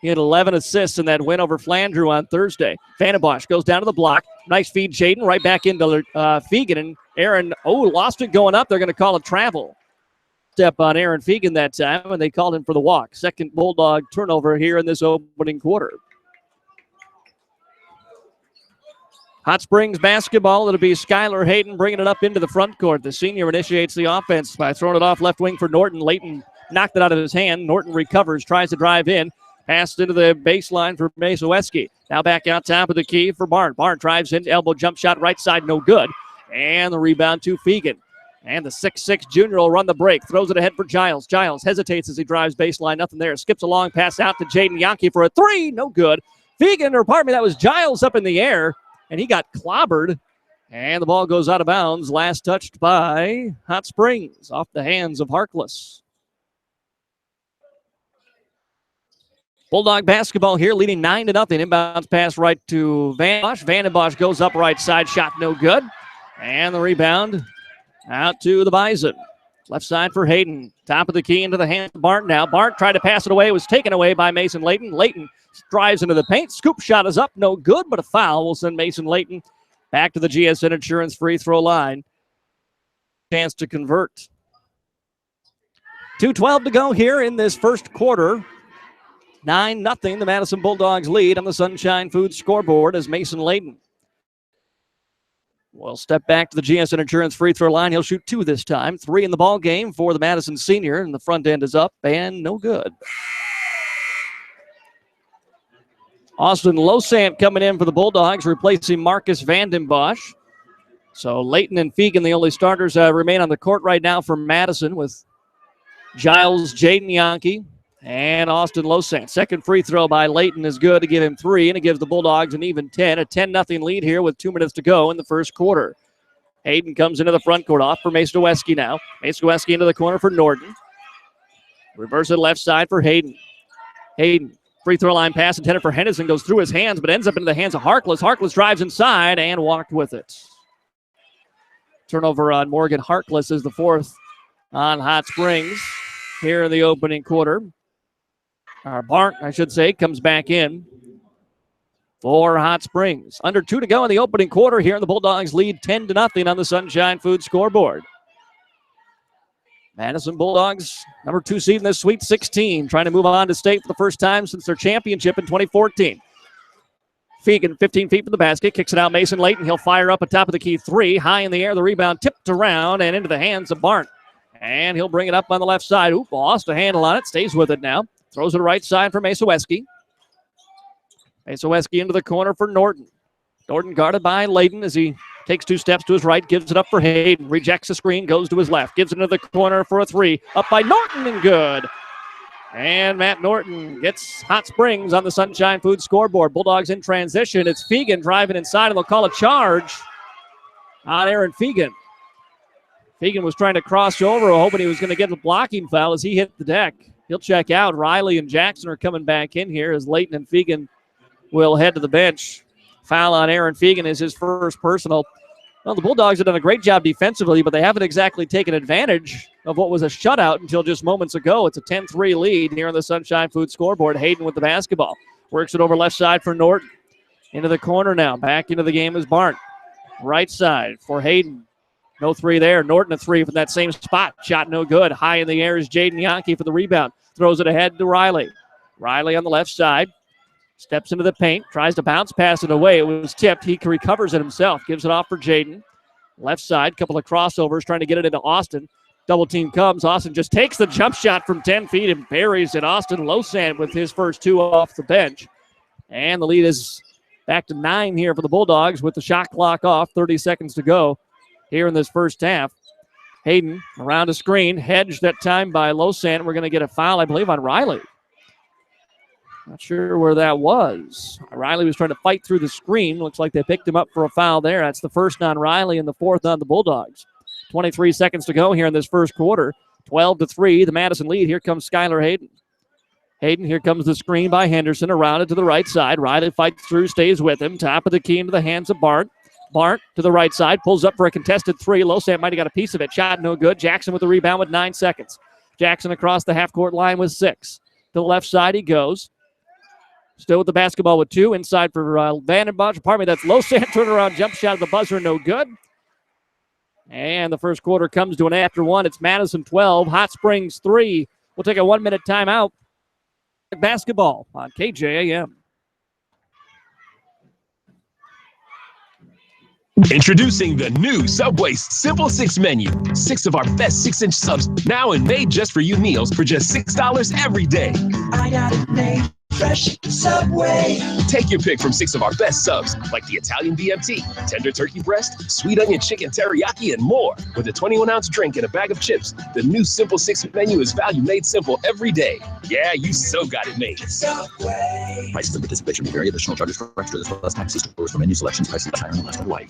He had 11 assists in that win over Flandreau on Thursday. Vandenbosch goes down to the block. Nice feed, Jaden, right back into Fegan. And Aaron, lost it going up. They're going to call a travel. Step on Aaron Fegan that time, and they called him for the walk. Second Bulldog turnover here in this opening quarter. Hot Springs basketball. It'll be Skylar Hayden bringing it up into the front court. The senior initiates the offense by throwing it off left wing for Norton. Layton knocked it out of his hand. Norton recovers, tries to drive in. Passed into the baseline for Mazoweski. Now back out top of the key for Barn. Barn drives in, elbow jump shot right side, no good. And the rebound to Fegan. And the 6'6 junior will run the break. Throws it ahead for Giles. Giles hesitates as he drives baseline. Nothing there. Skips a long pass out to Jaden Yonke for a 3. No good. Fegan, or pardon me, that was Giles up in the air. And he got clobbered. And the ball goes out of bounds. Last touched by Hot Springs off the hands of Harkless. Bulldog basketball here, leading 9-0. Inbounds pass right to Vandenbosch. Vandenbosch goes up right side, shot no good. And the rebound out to the Bison. Left side for Hayden. Top of the key into the hands of Bart now. Bart tried to pass it away. It was taken away by Mason Layton. Layton drives into the paint. Scoop shot is up, no good, but a foul will send Mason Layton back to the GSN Insurance free throw line. Chance to convert. 2:12 to go here in this first quarter. 9-0, the Madison Bulldogs lead on the Sunshine Foods scoreboard as Mason Layton will step back to the GSN Insurance free throw line. He'll shoot 2 this time. 3 in the ball game for the Madison senior, and the front end is up and no good. Austin Losant coming in for the Bulldogs, replacing Marcus Vandenbosch. So Layton and Fegan, the only starters, remain on the court right now for Madison with Giles, Jaden Yonke, and Austin Losant. Second free throw by Layton is good to give him 3, and it gives the Bulldogs an even 10. A 10-0 lead here with 2 minutes to go in the first quarter. Hayden comes into the front court, off for Mazoweski now. Mazoweski into the corner for Norton. Reverse it left side for Hayden. Hayden, free throw line pass intended for Henderson, goes through his hands, but ends up into the hands of Harkless. Harkless drives inside and walked with it. Turnover on Morgan Harkless is the 4th on Hot Springs here in the opening quarter. Bart, I should say, comes back in for Hot Springs. Under 2 to go in the opening quarter here, and the Bulldogs lead 10-0 on the Sunshine Foods scoreboard. Madison Bulldogs, number 2 seed in the Sweet 16, trying to move on to state for the first time since their championship in 2014. Fegan, 15 feet from the basket, kicks it out. Mason Layton. He'll fire up atop of the key three. High in the air. The rebound tipped around and into the hands of Barnt. And he'll bring it up on the left side. Oop, lost a handle on it. Stays with it now. Throws it to right side for Masoweski. Masoweski into the corner for Norton. Norton guarded by Layton as he takes 2 steps to his right, gives it up for Hayden. Rejects the screen, goes to his left, gives it into the corner for a 3. Up by Norton and good. And Matt Norton gets Hot Springs on the Sunshine Foods scoreboard. Bulldogs in transition. It's Fegan driving inside, and they'll call a charge on Aaron Fegan. Fegan was trying to cross over, hoping he was going to get a blocking foul as he hit the deck. He'll check out. Riley and Jackson are coming back in here as Layton and Fegan will head to the bench. Foul on Aaron Fegan is his first personal. Well, the Bulldogs have done a great job defensively, but they haven't exactly taken advantage of what was a shutout until just moments ago. It's a 10-3 lead here on the Sunshine Food scoreboard. Hayden with the basketball. Works it over left side for Norton. Into the corner now. Back into the game is Barnt. Right side for Hayden. No 3 there. Norton a 3 from that same spot. Shot no good. High in the air is Jaden Yankee for the rebound. Throws it ahead to Riley. Riley on the left side. Steps into the paint, tries to bounce, pass it away. It was tipped. He recovers it himself. Gives it off for Jaden. Left side, couple of crossovers, trying to get it into Austin. Double team comes. Austin just takes the jump shot from 10 feet and buries it. Austin Losan with his first 2 off the bench. And the lead is back to 9 here for the Bulldogs with the shot clock off. 30 seconds to go here in this first half. Hayden around a screen, hedged that time by Losan. We're going to get a foul, I believe, on Riley. Not sure where that was. Riley was trying to fight through the screen. Looks like they picked him up for a foul there. That's the first on Riley and the fourth on the Bulldogs. 23 seconds to go here in this first quarter. 12-3, the Madison lead. Here comes Skylar Hayden. Hayden, here comes the screen by Henderson. Around it to the right side. Riley fights through, stays with him. Top of the key into the hands of Barnt. Barnt to the right side. Pulls up for a contested 3. Losan might have got a piece of it. Shot no good. Jackson with the rebound with 9 seconds. Jackson across the half-court line with 6. To the left side he goes. Still with the basketball with 2. Inside for Vandenbosch. Pardon me, that's Losan. Turnaround jump shot at the buzzer, no good. And the first quarter comes to an after 1. It's Madison 12, Hot Springs 3. We'll take a 1-minute timeout. Basketball on KJAM. Introducing the new Subway Simple 6 menu. 6 of our best 6-inch subs now and made just for you meals for just $6 every day. I got it made fresh Subway. Take your pick from 6 of our best subs, like the Italian BMT, tender turkey breast, sweet onion chicken teriyaki, and more. With a 21-ounce drink and a bag of chips, the new Simple 6 menu is value made simple every day. Yeah, you so got it made. Subway. Prices and participation may vary. Additional charges for extra as well as taxes stores for menu selections. Prices higher in Western Hawaii.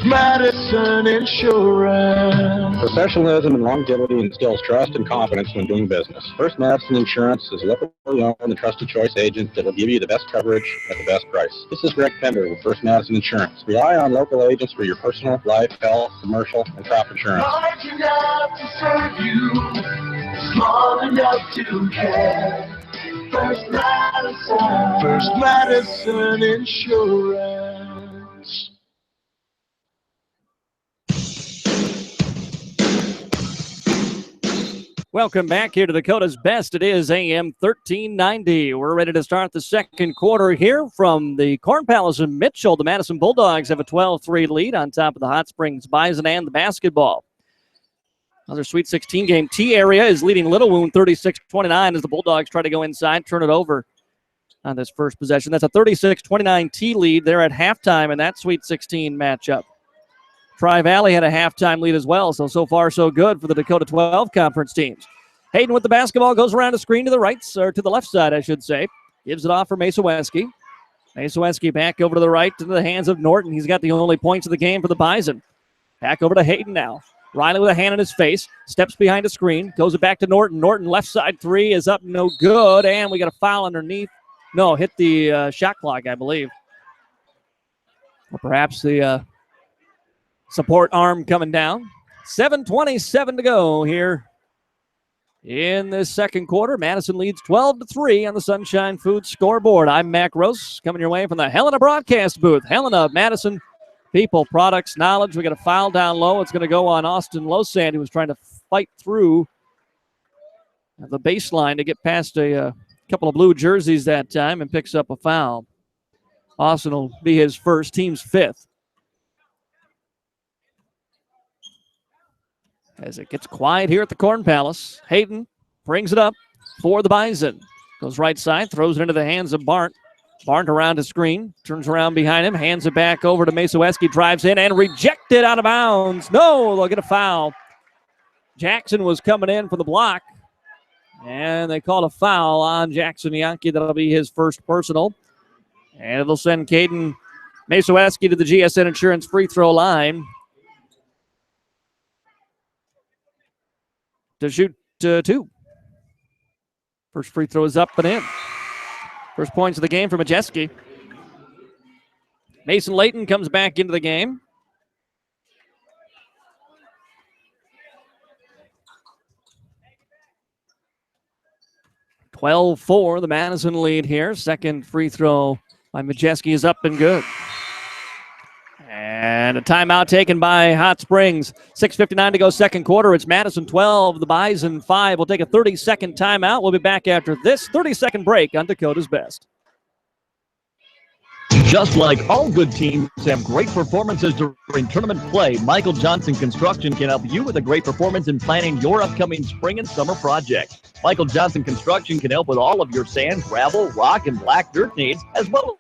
Madison Insurance. Professionalism and longevity instills trust and confidence when doing business. First Madison Insurance is a locally owned and trusted choice agent that will give you the best coverage at the best price. This is Greg Pender with First Madison Insurance. Rely on local agents for your personal, life, health, commercial, and crop insurance. Large enough to serve you, small enough to care. First Madison. First Madison Insurance. Welcome back here to Dakota's Best. It is AM 1390. We're ready to start the second quarter here from the Corn Palace in Mitchell. The Madison Bulldogs have a 12-3 lead on top of the Hot Springs Bison and the basketball. Another Sweet 16 game. T area is leading Little Wound 36-29 as the Bulldogs try to go inside, turn it over on this first possession. That's a 36-29 T lead there at halftime in that Sweet 16 matchup. Tri-Valley had a halftime lead as well, so far so good for the Dakota 12 conference teams. Hayden with the basketball goes around the screen to the right, or to the left side, I should say. Gives it off for Masoweski. Masoweski back over to the right into the hands of Norton. He's got the only points of the game for the Bison. Back over to Hayden now. Riley with a hand in his face. Steps behind a screen. Goes it back to Norton. Norton left side 3 is up, no good. And we got a foul underneath. No, hit the shot clock, I believe. Or perhaps the support arm coming down. 7:27 to go here in this second quarter. Madison leads 12-3 on the Sunshine Foods scoreboard. I'm Mac Rose coming your way from the Helena broadcast booth. Helena, Madison, people, products, knowledge. We got a foul down low. It's going to go on Austin Losan, who was trying to fight through the baseline to get past a couple of blue jerseys that time and picks up a foul. Austin will be his first, team's 5th. As it gets quiet here at the Corn Palace, Hayden brings it up for the Bison. Goes right side, throws it into the hands of Barnt. Barnt around the screen, turns around behind him, hands it back over to Masoweski, drives in and rejected out of bounds. No, they'll get a foul. Jackson was coming in for the block, and they called a foul on Jackson Yankee. That'll be his first personal. And it'll send Caden Masoweski to the GSN Insurance free throw line to shoot 2. First free throw is up and in. First points of the game for Majeski. Mason Layton comes back into the game. (12-4), the Madison lead here. Second free throw by Majeski is up and good. And a timeout taken by Hot Springs. 6:59 to go, second quarter. It's Madison 12, the Bison 5. We'll take a 30-second timeout. We'll be back after this 30-second break on Dakota's Best. Just like all good teams have great performances during tournament play, Michael Johnson Construction can help you with a great performance in planning your upcoming spring and summer projects. Michael Johnson Construction can help with all of your sand, gravel, rock, and black dirt needs, as well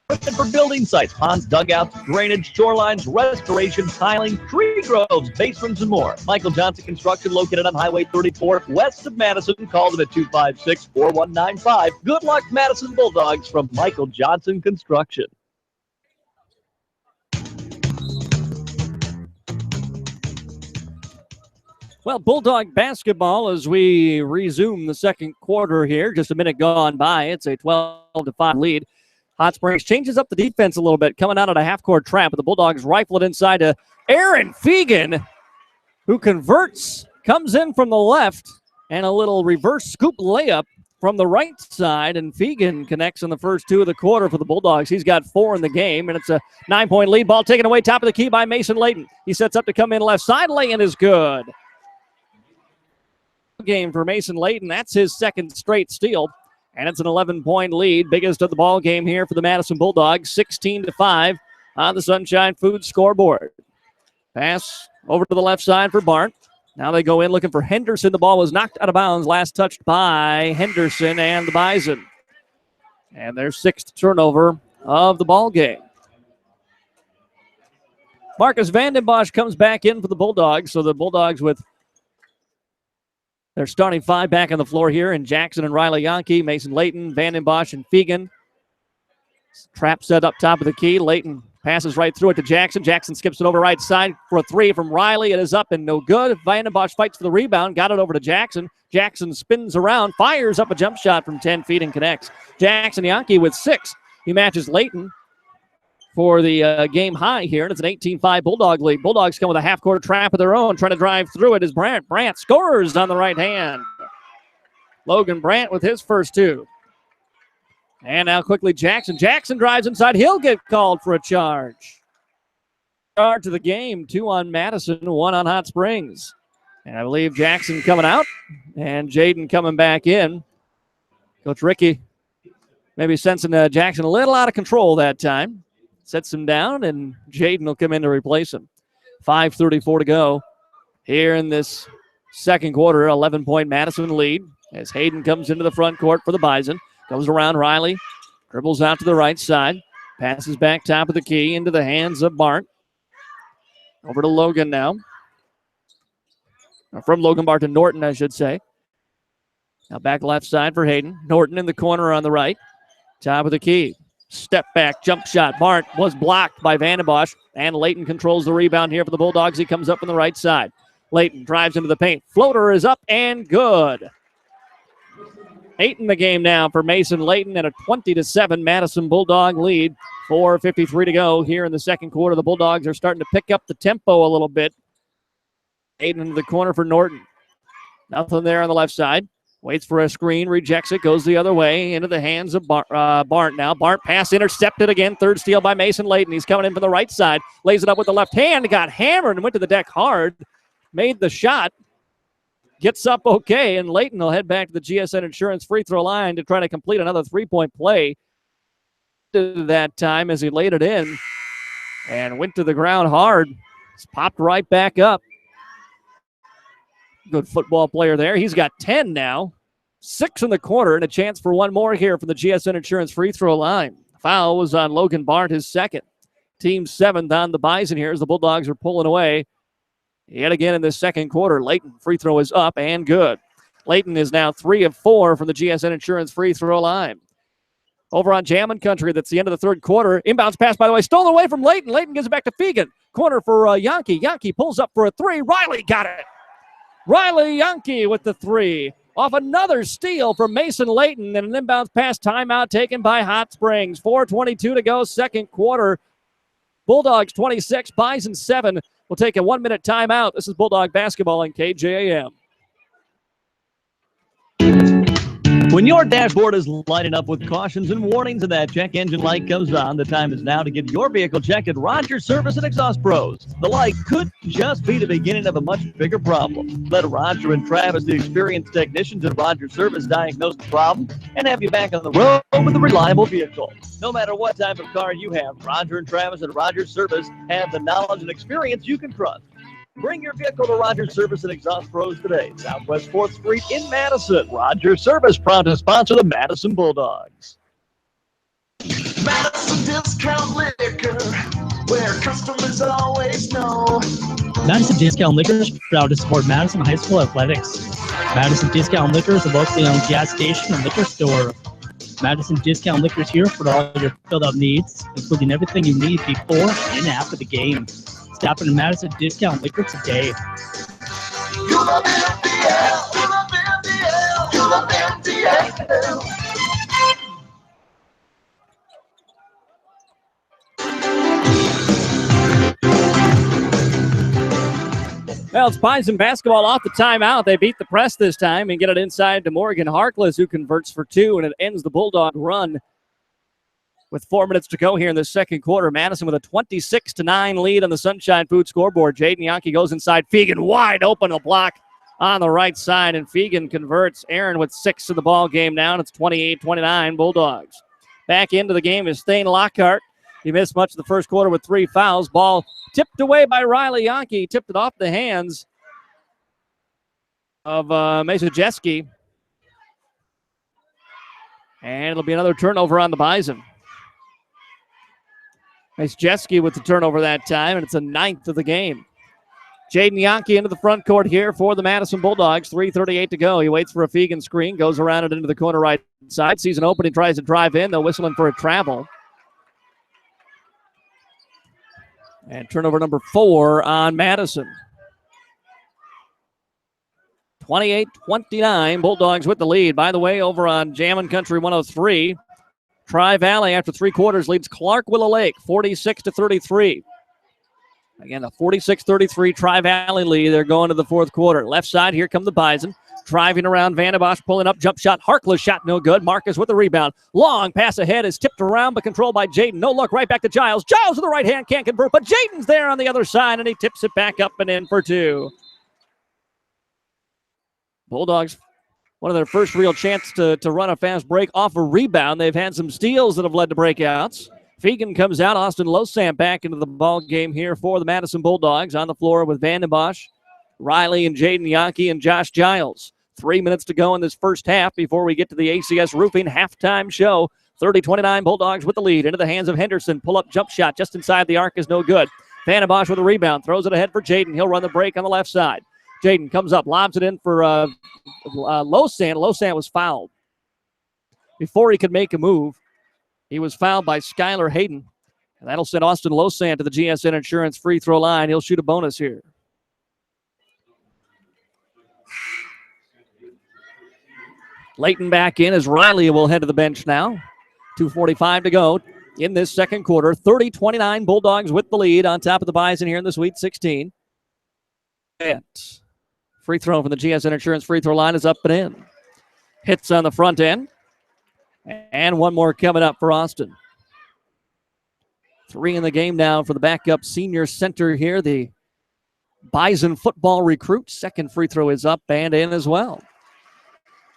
as for building sites, ponds, dugouts, drainage, shorelines, restoration, tiling, tree groves, basements, and more. Michael Johnson Construction, located on Highway 34 west of Madison. Call them at 256-4195. Good luck, Madison Bulldogs, from Michael Johnson Construction. Well, Bulldog basketball as we resume the second quarter here. Just a minute gone by. It's a 12-5 lead. Hot Springs changes up the defense a little bit, coming out at a half-court trap, but the Bulldogs rifle it inside to Aaron Fegan, who converts, comes in from the left, and a little reverse scoop layup from the right side, and Fegan connects on the first 2 of the quarter for the Bulldogs. He's got 4 in the game, and it's a 9-point lead. Ball taken away, top of the key by Mason Layton. He sets up to come in left side. Layton is good. Game for Mason Layton. That's his second straight steal. And it's an 11-point lead, biggest of the ball game here for the Madison Bulldogs, 16-5 on the Sunshine Foods scoreboard. Pass over to the left side for Barnt. Now they go in looking for Henderson. The ball was knocked out of bounds, last touched by Henderson and the Bison. And their 6th turnover of the ball game. Marcus Vandenbosch comes back in for the Bulldogs, so the Bulldogs with their starting 5 back on the floor here, and Jackson and Riley Yankee, Mason Layton, Vandenbosch, and Fegan. Trap set up top of the key. Layton passes right through it to Jackson. Jackson skips it over right side for a 3 from Riley. It is up and no good. Vandenbosch fights for the rebound. Got it over to Jackson. Jackson spins around, fires up a jump shot from 10 feet and connects. Jackson Yankee with 6. He matches Layton for the game high here, and it's an 18-5 Bulldog lead. Bulldogs come with a half-court trap of their own, trying to drive through it is Brandt. Brandt scores on the right hand. Logan Brandt with his first 2. And now quickly Jackson. Jackson drives inside. He'll get called for a charge. Start to the game, 2 on Madison, 1 on Hot Springs. And I believe Jackson coming out and Jaden coming back in. Coach Rickey maybe sensing Jackson a little out of control that time. Sets him down, and Jaden will come in to replace him. 5:34 to go here in this second quarter. 11-point Madison lead as Hayden comes into the front court for the Bison. Goes around Riley, dribbles out to the right side, passes back top of the key into the hands of Bart. Over to Logan now. From Logan Bart to Norton, I should say. Now back left side for Hayden. Norton in the corner on the right. Top of the key. Step back, jump shot. Bart was blocked by Vandenbosch, and Layton controls the rebound here for the Bulldogs. He comes up on the right side. Layton drives into the paint. Floater is up and good. 8 in the game now for Mason Layton, and a 20-7 Madison Bulldog lead. 4:53 to go here in the second quarter. The Bulldogs are starting to pick up the tempo a little bit. Hayden into the corner for Norton. Nothing there on the left side. Waits for a screen, rejects it, goes the other way into the hands of Bart now. Bart pass intercepted again. Third steal by Mason Layton. He's coming in from the right side. Lays it up with the left hand. Got hammered and went to the deck hard. Made the shot. Gets up okay, and Layton will head back to the GSN Insurance free throw line to try to complete another 3-point play. that time as he laid it in and went to the ground hard. It's popped right back up. Good football player there. He's got 10 now. 6 in the corner and a chance for one more here from the GSN Insurance free throw line. Foul was on Logan Bart, his second. Team 7th on the Bison here as the Bulldogs are pulling away. Yet again in the second quarter, Layton free throw is up and good. Layton is now 3 of 4 from the GSN Insurance free throw line. Over on Jammin' Country, that's the end of the third quarter. Inbounds pass, by the way, stolen away from Layton. Layton gives it back to Fegan. Corner for Yankee. Yankee pulls up for a 3. Riley got it. Riley Yankee with the 3. Off another steal from Mason Layton and an inbounds pass timeout taken by Hot Springs. 4:22 to go, second quarter. Bulldogs 26, Bison 7. We'll take a 1-minute timeout. This is Bulldog basketball in KJAM. When your dashboard is lighting up with cautions and warnings and that check engine light comes on, the time is now to get your vehicle checked at Rogers Service and Exhaust Pros. The light could just be the beginning of a much bigger problem. Let Roger and Travis, the experienced technicians at Rogers Service, diagnose the problem and have you back on the road with a reliable vehicle. No matter what type of car you have, Roger and Travis at Rogers Service have the knowledge and experience you can trust. Bring your vehicle to Rogers Service and Exhaust Pros today. Southwest 4th Street in Madison. Rogers Service, proud to sponsor the Madison Bulldogs. Madison Discount Liquor, where customers always know. Madison Discount Liquor is proud to support Madison High School athletics. Madison Discount Liquor is a locally owned gas station and liquor store. Madison Discount Liquor is here for all your filled-up needs, including everything you need before and after the game. Stop in Madison Discount Liquor today. You love MDL, you love MDL, you love MDL. Well, it's Bison basketball off the timeout. They beat the press this time and get it inside to Morgan Harkless, who converts for 2, and it ends the Bulldog run. With 4 minutes to go here in the second quarter, Madison with a 26-9 lead on the Sunshine Food scoreboard. Jaden Yankee goes inside. Fegan wide open, a block on the right side, and Fegan converts. Aaron with 6 in the ball game now, and it's 28-29 Bulldogs. Back into the game is Thane Lockhart. He missed much of the first quarter with 3 fouls. Ball tipped away by Riley Yankee. Tipped it off the hands of Masajeski. And it'll be another turnover on the Bison. Masajeski with the turnover that time, and it's a 9th of the game. Jaden Yankee into the front court here for the Madison Bulldogs. 3:38 to go. He waits for a Fegan screen, goes around it into the corner right side. Sees an opening, tries to drive in. They're whistling for a travel. And turnover number 4 on Madison. 28-29, Bulldogs with the lead. By the way, over on Jammin' Country 103, Tri-Valley after 3 quarters leads Clark Willow Lake 46-33. Again, a 46-33 Tri-Valley lead. They're going to the fourth quarter. Left side, here come the Bison. Driving around, Vandenbosch pulling up, jump shot. Harkless shot, no good. Marcus with the rebound. Long pass ahead is tipped around, but controlled by Jaden. No look, right back to Giles. Giles with the right hand, can't convert, but Jaden's there on the other side, and he tips it back up and in for 2. Bulldogs, one of their first real chance to run a fast break off a rebound. They've had some steals that have led to breakouts. Fegan comes out. Austin Losant back into the ball game here for the Madison Bulldogs. On the floor with Vandenbosch, Riley, and Jaden Yankee, and Josh Giles. 3 minutes to go in this first half before we get to the ACS Roofing halftime show. 30-29 Bulldogs with the lead. Into the hands of Henderson. Pull-up jump shot just inside the arc is no good. Vandenbosch with a rebound. Throws it ahead for Jaden. He'll run the break on the left side. Jaden comes up, lobs it in for Losant. Losant was fouled. Before he could make a move, he was fouled by Skylar Hayden. And that'll send Austin Losant to the GSN Insurance free throw line. He'll shoot a bonus here. Layton back in as Riley will head to the bench now. 2:45 to go in this second quarter. 30-29 Bulldogs with the lead on top of the Bison here in the Sweet 16. And free throw from the GSN Insurance free throw line is up and in. Hits on the front end. And one more coming up for Austin. 3 in the game now for the backup senior center here, the Bison football recruit. Second free throw is up and in as well.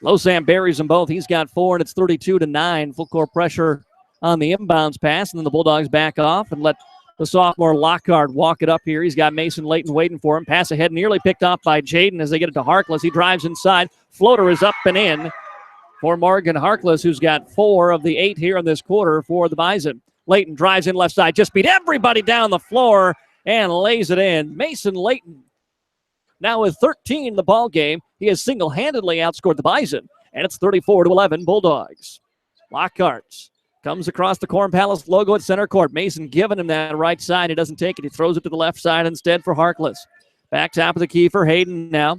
Losant buries them both. He's got 4, and it's 32-9. Full court pressure on the inbounds pass, and then the Bulldogs back off and let the sophomore Lockhart walk it up here. He's got Mason Layton waiting for him. Pass ahead, nearly picked off by Jaden as they get it to Harkless. He drives inside. Floater is up and in for Morgan Harkless, who's got 4 of the 8 here in this quarter for the Bison. Layton drives in left side, just beat everybody down the floor and lays it in. Mason Layton, now with 13 in the ball game, he has single-handedly outscored the Bison, and it's 34-11 Bulldogs. Lockhart comes across the Corn Palace logo at center court. Mason giving him that right side. He doesn't take it. He throws it to the left side instead for Harkless. Back top of the key for Hayden now.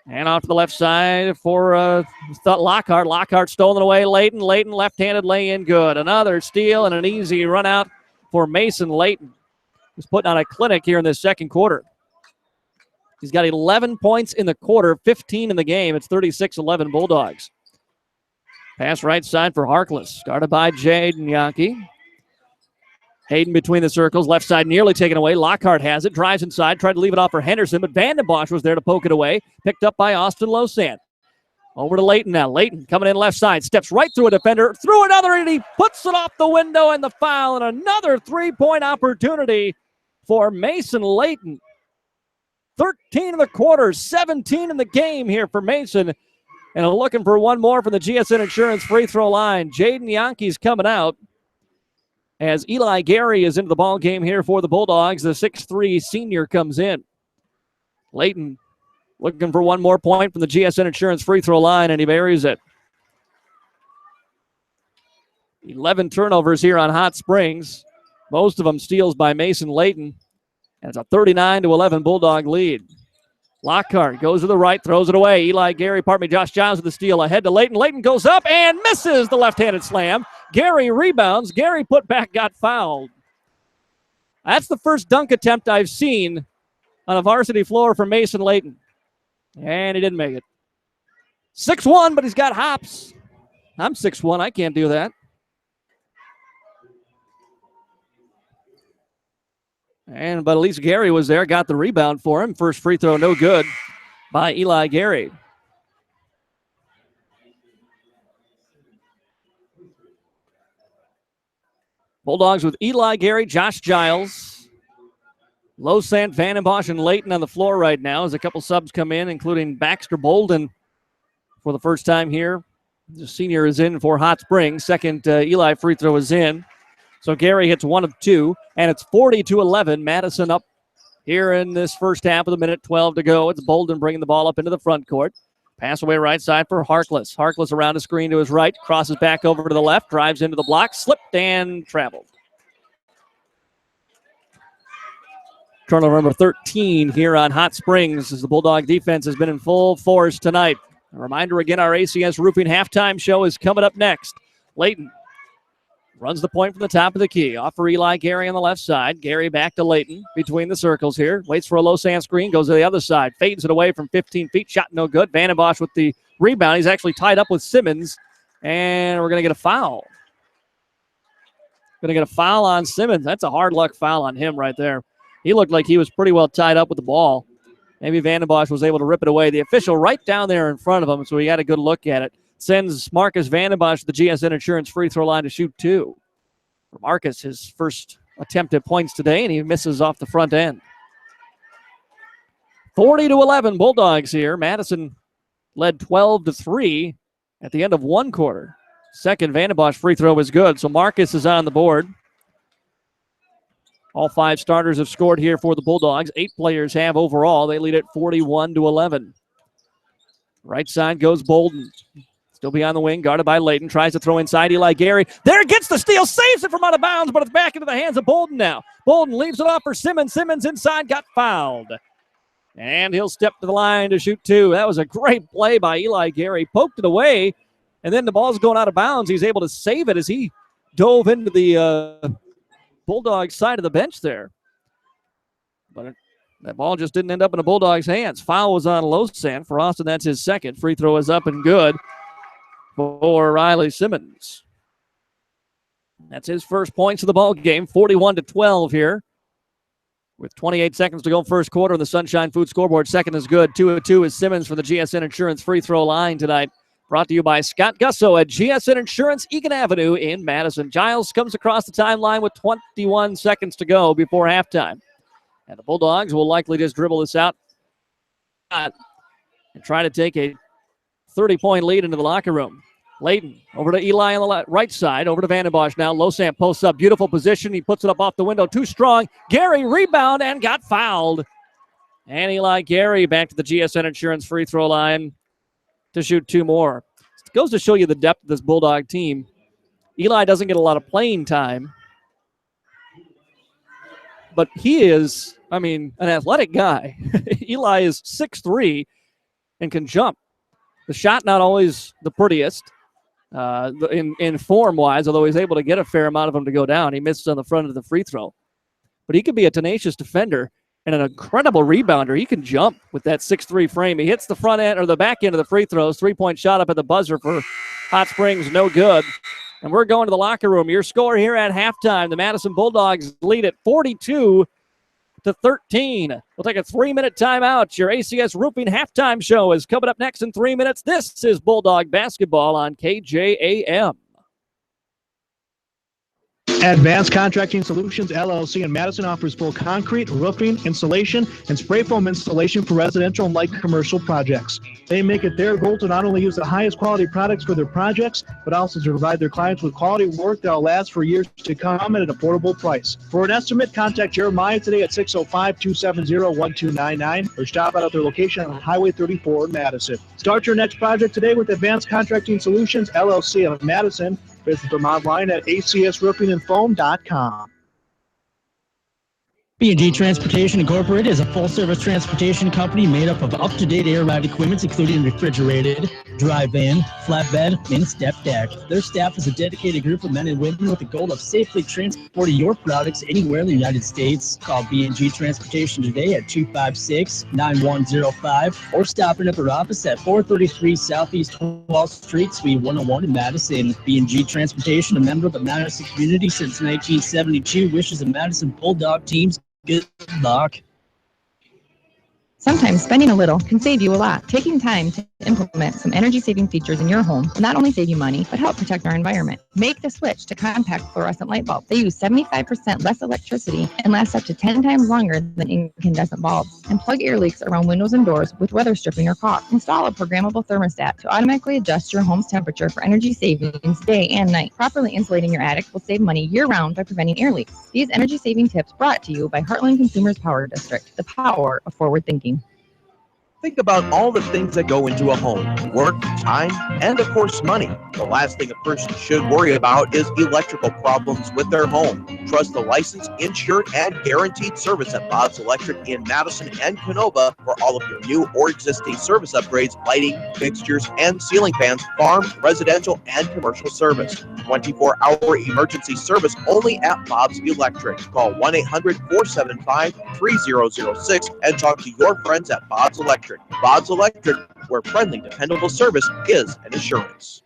And off to the left side for Lockhart. Lockhart stolen away. Layton left-handed lay-in good. Another steal and an easy run out for Mason Layton. He's putting on a clinic here in this second quarter. He's got 11 points in the quarter, 15 in the game. It's 36-11 Bulldogs. Pass right side for Harkless. Guarded by Jaden Yankee. Hayden between the circles. Left side nearly taken away. Lockhart has it. Drives inside. Tried to leave it off for Henderson, but Vandenbosch was there to poke it away. Picked up by Austin Losan. Over to Layton now. Layton coming in left side. Steps right through a defender. Through another, and he puts it off the window, and the foul, and another three-point opportunity for Mason Layton. 13 in the quarter, 17 in the game here for Mason. And looking for one more from the GSN Insurance free throw line. Jaden Yankee's coming out as Eli Gary is into the ball game here for the Bulldogs. The 6'3 senior comes in. Layton looking for one more point from the GSN Insurance free throw line, and he buries it. 11 turnovers here on Hot Springs. Most of them steals by Mason Layton. And it's a 39-11 Bulldog lead. Lockhart goes to the right, throws it away. Josh Giles with the steal ahead to Layton. Layton goes up and misses the left-handed slam. Gary rebounds. Gary put back, got fouled. That's the first dunk attempt I've seen on a varsity floor for Mason Layton. And he didn't make it. 6'1", but he's got hops. I'm 6'1", I can't do that. But at least Gary was there, got the rebound for him. First free throw, no good by Eli Gary. Bulldogs with Eli Gary, Josh Giles, Losan, Vandenbosch, and Layton on the floor right now as a couple subs come in, including Baxter Bolden for the first time here. The senior is in for Hot Springs. Second Eli free throw is in. So Gary hits 1 of 2, and it's 40-11. Madison up here in this first half of the minute, 12 to go. It's Bolden bringing the ball up into the front court. Pass away right side for Harkless. Harkless around the screen to his right, crosses back over to the left, drives into the block, slipped and traveled. Turnover number 13 here on Hot Springs as the Bulldog defense has been in full force tonight. A reminder again, our ACS Roofing halftime show is coming up next. Layton runs the point from the top of the key. Off for Eli Gary on the left side. Gary back to Layton between the circles here. Waits for a Losan screen. Goes to the other side. Fades it away from 15 feet. Shot no good. Vandenbosch with the rebound. He's actually tied up with Simmons. And we're going to get a foul. Going to get a foul on Simmons. That's a hard luck foul on him right there. He looked like he was pretty well tied up with the ball. Maybe Vandenbosch was able to rip it away. The official right down there in front of him, so he got a good look at it. Sends Marcus Vandenbosch to the GSN Insurance free throw line to shoot 2. For Marcus, his first attempt at points today, and he misses off the front end. 40-11 Bulldogs here. Madison led 12-3 at the end of one quarter. Second Vandenbosch free throw was good, so Marcus is on the board. All 5 starters have scored here for the Bulldogs. 8 players have overall. They lead at 41-11. Right side goes Bolden. Still behind the wing, guarded by Layton. Tries to throw inside Eli Gary. There, gets the steal, saves it from out of bounds, but it's back into the hands of Bolden now. Bolden leaves it off for Simmons. Simmons inside, got fouled. And he'll step to the line to shoot 2. That was a great play by Eli Gary. Poked it away, and then the ball's going out of bounds. He's able to save it as he dove into the Bulldog side of the bench there. But that ball just didn't end up in the Bulldogs' hands. Foul was on Losan. For Austin, that's his second. Free throw is up and good for Riley Simmons. That's his first points of the ball game. 41-12 here. With 28 seconds to go first quarter on the Sunshine Food scoreboard. Second is good. 2 of 2 is Simmons for the GSN Insurance free throw line tonight. Brought to you by Scott Gusso at GSN Insurance, Egan Avenue in Madison. Giles comes across the timeline with 21 seconds to go before halftime. And the Bulldogs will likely just dribble this out and try to take a 30-point lead into the locker room. Layton over to Eli on the right side, over to Vandenbosch now. Losant posts up, beautiful position. He puts it up off the window, too strong. Gary rebound and got fouled. And Eli Gary back to the GSN Insurance free throw line to shoot 2 more. It goes to show you the depth of this Bulldog team. Eli doesn't get a lot of playing time, but he is, an athletic guy. Eli is 6'3" and can jump. The shot not always the prettiest in form-wise, although he's able to get a fair amount of them to go down. He misses on the front of the free throw. But he could be a tenacious defender and an incredible rebounder. He can jump with that 6'3" frame. He hits the front end or the back end of the free throws. 3-point shot up at the buzzer for Hot Springs, no good. And we're going to the locker room. Your score here at halftime. The Madison Bulldogs lead at 42-13. We'll take a 3-minute timeout. Your ACS Roofing halftime show is coming up next in 3 minutes. This is Bulldog basketball on KJAM. Advanced Contracting Solutions, LLC in Madison offers full concrete, roofing, insulation, and spray foam installation for residential and light commercial projects. They make it their goal to not only use the highest quality products for their projects, but also to provide their clients with quality work that will last for years to come at an affordable price. For an estimate, contact Jeremiah today at 605-270-1299 or stop out at their location on Highway 34 in Madison. Start your next project today with Advanced Contracting Solutions, LLC of Madison. Visit them online at acsroofingandfoam.com. B&G Transportation Incorporated is a full-service transportation company made up of up-to-date air-ride equipment, including refrigerated, dry van, flatbed, and step deck. Their staff is a dedicated group of men and women with the goal of safely transporting your products anywhere in the United States. Call B&G Transportation today at 256-9105 or stop in at their office at 433 Southeast 12th Street, Suite 101 in Madison. B&G Transportation, a member of the Madison community since 1972, wishes the Madison Bulldog teams good luck. Sometimes spending a little can save you a lot. Taking time to implement some energy-saving features in your home will not only save you money, but help protect our environment. Make the switch to compact fluorescent light bulbs. They use 75% less electricity and last up to 10 times longer than incandescent bulbs. And plug ear leaks around windows and doors with weather stripping or caulk. Install a programmable thermostat to automatically adjust your home's temperature for energy savings day and night. Properly insulating your attic will save money year-round by preventing air leaks. These energy-saving tips brought to you by Heartland Consumers Power District, the power of forward thinking. Think about all the things that go into a home: work, time, and of course money. The last thing a person should worry about is electrical problems with their home. Trust the licensed, insured, and guaranteed service at Bob's Electric in Madison and Canova for all of your new or existing service upgrades, lighting, fixtures, and ceiling fans, farm, residential, and commercial service. 24-hour emergency service only at Bob's Electric. Call 1-800-475-3006 and talk to your friends at Bob's Electric. Bob's Electric, where friendly, dependable service is an assurance.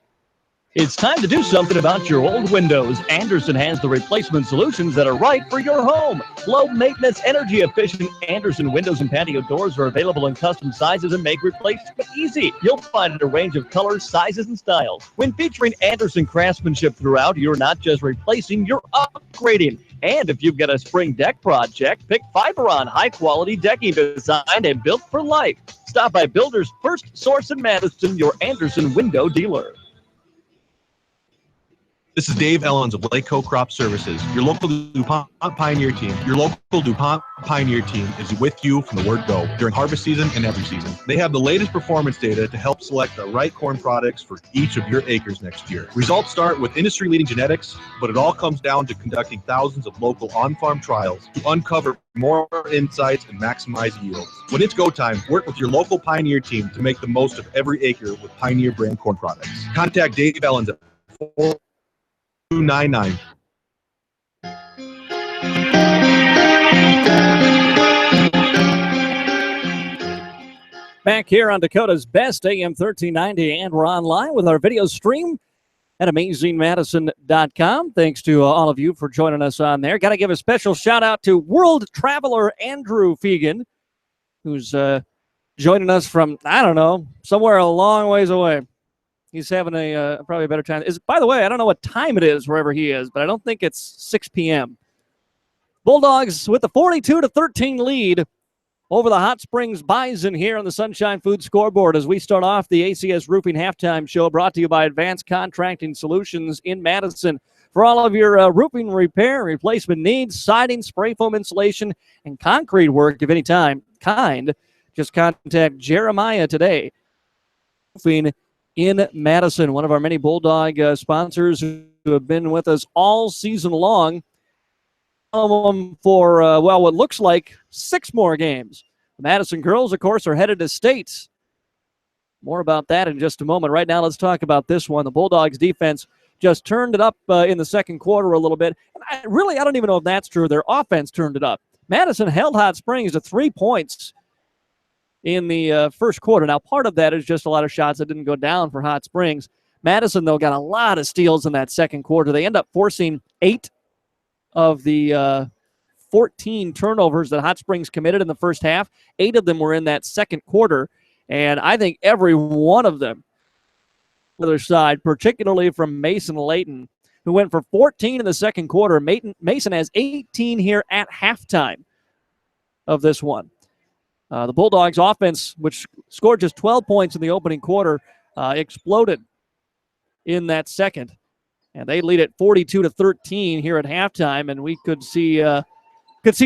It's time to do something about your old windows. Anderson has the replacement solutions that are right for your home. Low maintenance, energy efficient Anderson windows and patio doors are available in custom sizes and make replacement easy. You'll find a range of colors, sizes, and styles. When featuring Anderson craftsmanship throughout, you're not just replacing, you're upgrading. And if you've got a spring deck project, pick Fiberon, high-quality decking designed and built for life. Stop by Builder's First Source in Madison, your Anderson window dealer. This is Dave Ellens of Lake Co-Crop Services, your local DuPont Pioneer team. Your local DuPont Pioneer team is with you from the word go during harvest season and every season. They have the latest performance data to help select the right corn products for each of your acres next year. Results start with industry-leading genetics, but it all comes down to conducting thousands of local on-farm trials to uncover more insights and maximize yields. When it's go time, work with your local Pioneer team to make the most of every acre with Pioneer brand corn products. Contact Dave Ellens at 499. Back here on Dakota's Best, AM 1390, and we're online with our video stream at AmazingMadison.com. Thanks to all of you for joining us on there. Got to give a special shout-out to world traveler Andrew Fegan, who's joining us from, I don't know, somewhere a long ways away. He's having probably a better time. By the way, I don't know what time it is wherever he is, but I don't think it's 6 p.m. Bulldogs with the 42-13 lead over the Hot Springs Bison here on the Sunshine Food scoreboard as we start off the ACS Roofing Halftime Show, brought to you by Advanced Contracting Solutions in Madison. For all of your roofing repair, replacement needs, siding, spray foam insulation, and concrete work of any kind, just contact Jeremiah today. Roofing in Madison, one of our many Bulldog sponsors who have been with us all season long. All of them for, what looks like 6 more games. The Madison girls, of course, are headed to state. More about that in just a moment. Right now, let's talk about this one. The Bulldogs defense just turned it up in the second quarter a little bit. And I don't even know if that's true. Their offense turned it up. Madison held Hot Springs to 3 points in the first quarter. Now, part of that is just a lot of shots that didn't go down for Hot Springs. Madison, though, got a lot of steals in that second quarter. They end up forcing 8 of the 14 turnovers that Hot Springs committed in the first half. 8 of them were in that second quarter. And I think every one of them, on the other side, particularly from Mason Layton, who went for 14 in the second quarter. Mason has 18 here at halftime of this one. The Bulldogs offense, which scored just 12 points in the opening quarter, exploded in that second. And they lead at 42-13 here at halftime, and we could see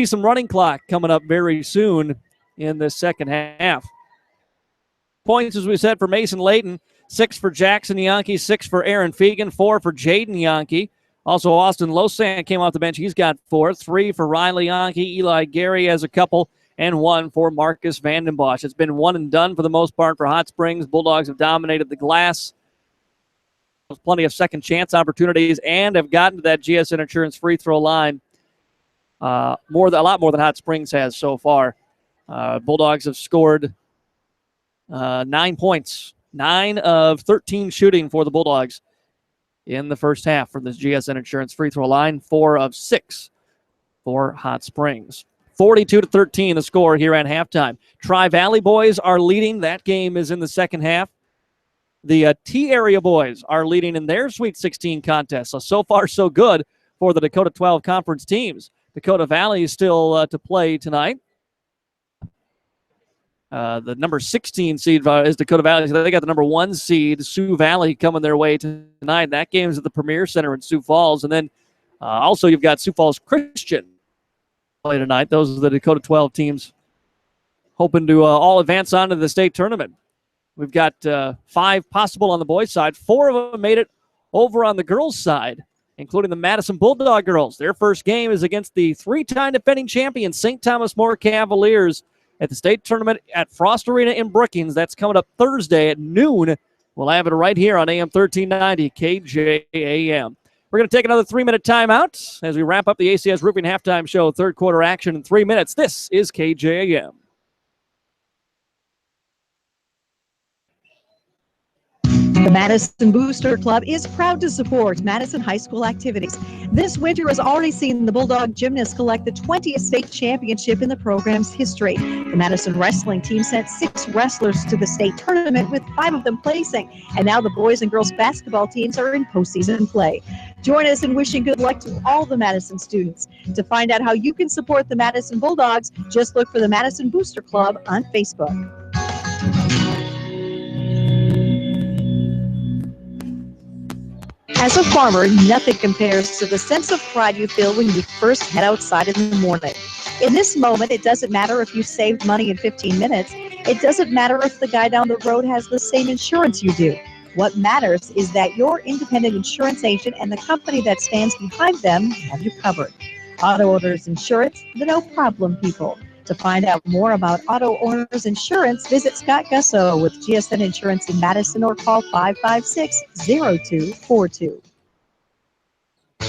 some running clock coming up very soon in the second half. Points, as we said, for Mason Layton, 6 for Jackson Yankee, 6 for Aaron Fegan, 4 for Jaden Yankee. Also, Austin Losan came off the bench. He's got 4, 3 for Riley Yankee. Eli Gary has a couple, and 1 for Marcus Vandenbosch. It's been one and done for the most part for Hot Springs. Bulldogs have dominated the glass. There's plenty of second chance opportunities and have gotten to that GSN Insurance free throw line a lot more than Hot Springs has so far. Bulldogs have scored 9 points, 9 of 13 shooting for the Bulldogs in the first half from this GSN Insurance free throw line, 4 of 6 for Hot Springs. 42-13 the score here at halftime. Tri-Valley boys are leading. That game is in the second half. The T-Area boys are leading in their Sweet 16 contest. So far, so good for the Dakota 12 conference teams. Dakota Valley is still to play tonight. The number 16 seed is Dakota Valley. So they got the number 1 seed, Sioux Valley, coming their way tonight. That game is at the Premier Center in Sioux Falls. And then also you've got Sioux Falls Christian play tonight. Those are the Dakota 12 teams hoping to all advance on to the state tournament. We've got 5 possible on the boys' side. 4 of them made it over on the girls' side, including the Madison Bulldog girls. Their first game is against the 3-time defending champion St. Thomas More Cavaliers at the state tournament at Frost Arena in Brookings. That's coming up Thursday at noon. We'll have it right here on AM 1390 KJAM. We're going to take another 3-minute timeout as we wrap up the ACS Roofing Halftime Show. Third quarter action in 3 minutes. This is KJAM. The Madison Booster Club is proud to support Madison High School activities. This winter has already seen the Bulldog gymnasts collect the 20th state championship in the program's history. The Madison wrestling team sent 6 wrestlers to the state tournament, with 5 of them placing. And now the boys and girls basketball teams are in postseason play. Join us in wishing good luck to all the Madison students. To find out how you can support the Madison Bulldogs, just look for the Madison Booster Club on Facebook. As a farmer, nothing compares to the sense of pride you feel when you first head outside in the morning. In this moment, it doesn't matter if you saved money in 15 minutes. It doesn't matter if the guy down the road has the same insurance you do. What matters is that your independent insurance agent and the company that stands behind them have you covered. Auto Owners Insurance, the no-problem people. To find out more about Auto Owners Insurance, visit Scott Gusso with GSN Insurance in Madison or call 556-0242.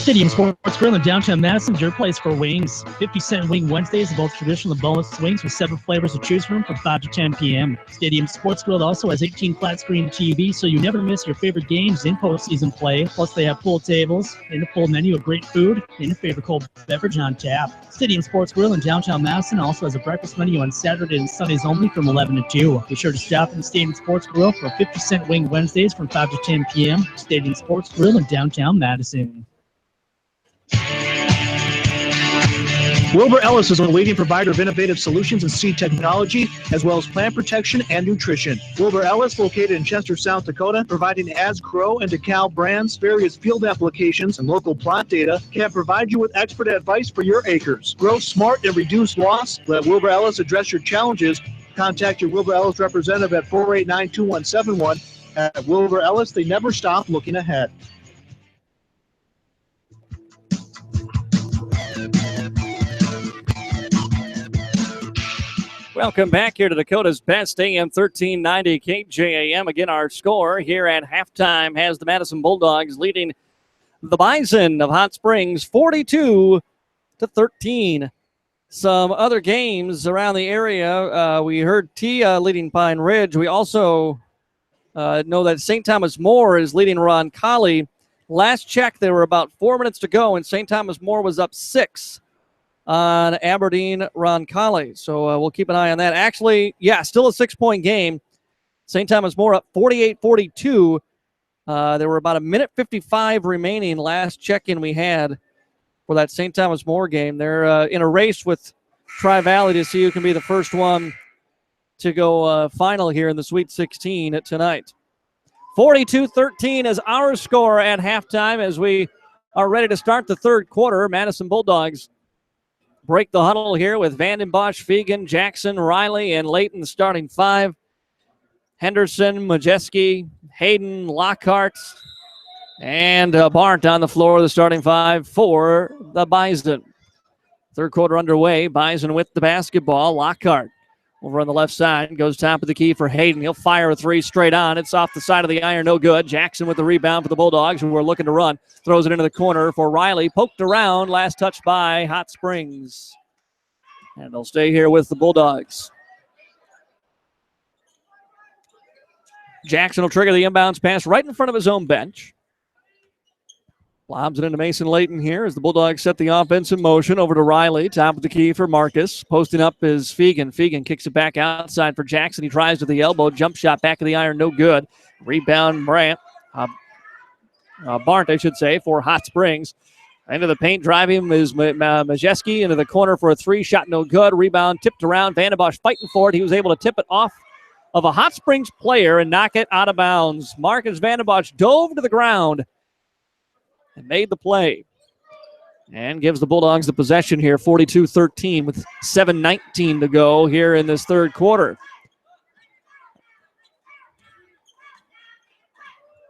Stadium Sports Grill in downtown Madison's your place for wings. 50-cent Wing Wednesdays, both traditional and boneless wings with 7 flavors to choose from 5 to 10 p.m. Stadium Sports Grill also has 18 flat-screen TVs, so you never miss your favorite games in postseason play. Plus, they have pool tables and a full menu of great food and your favorite cold beverage on tap. Stadium Sports Grill in downtown Madison also has a breakfast menu on Saturday and Sundays only from 11 to 2. Be sure to stop in the Stadium Sports Grill for 50-cent Wing Wednesdays from 5 to 10 p.m. Stadium Sports Grill in downtown Madison. Wilbur Ellis is a leading provider of innovative solutions in seed technology, as well as plant protection and nutrition. Wilbur Ellis, located in Chester, South Dakota, providing As Grow and DeKalb brands, various field applications, and local plot data, can provide you with expert advice for your acres. Grow smart and reduce loss. Let Wilbur Ellis address your challenges. Contact your Wilbur Ellis representative at 489-2171. At Wilbur Ellis, they never stop looking ahead. Welcome back here to Dakota's Best AM 1390 KJAM. Again, our score here at halftime has the Madison Bulldogs leading the Bison of Hot Springs 42-13. Some other games around the area. We heard Tia leading Pine Ridge. We also know that St. Thomas More is leading Roncalli. Last check, there were about 4 minutes to go, and St. Thomas More was up 6 on Aberdeen Roncalli. So we'll keep an eye on that. Actually, yeah, still a 6-point game. St. Thomas More up 48-42. There were about a minute 55 remaining last check-in we had for that St. Thomas More game. They're in a race with Tri-Valley to see who can be the first one to go final here in the Sweet 16 tonight. 42-13 is our score at halftime as we are ready to start the third quarter. Madison Bulldogs break the huddle here with Vanden Bosch, Fegan, Jackson, Riley, and Layton starting 5. Henderson, Majeski, Hayden, Lockhart, and Bart on the floor, the starting 5 for the Bison. Third quarter underway. Bison with the basketball. Lockhart over on the left side. Goes top of the key for Hayden. He'll fire a 3 straight on. It's off the side of the iron. No good. Jackson with the rebound for the Bulldogs, who are looking to run. Throws it into the corner for Riley. Poked around. Last touch by Hot Springs. And they'll stay here with the Bulldogs. Jackson will trigger the inbounds pass right in front of his own bench. Lobs it into Mason Layton here as the Bulldogs set the offense in motion. Over to Riley, top of the key for Marcus. Posting up is Fegan. Fegan kicks it back outside for Jackson. He tries with the elbow. Jump shot back of the iron, no good. Rebound Bart, I should say, for Hot Springs. Into the paint, driving is Majeski into the corner for a 3. Shot no good. Rebound tipped around. Vanden Bosch fighting for it. He was able to tip it off of a Hot Springs player and knock it out of bounds. Marcus Vanden Bosch dove to the ground and made the play. And gives the Bulldogs the possession here, 42-13 with 7:19 to go here in this third quarter.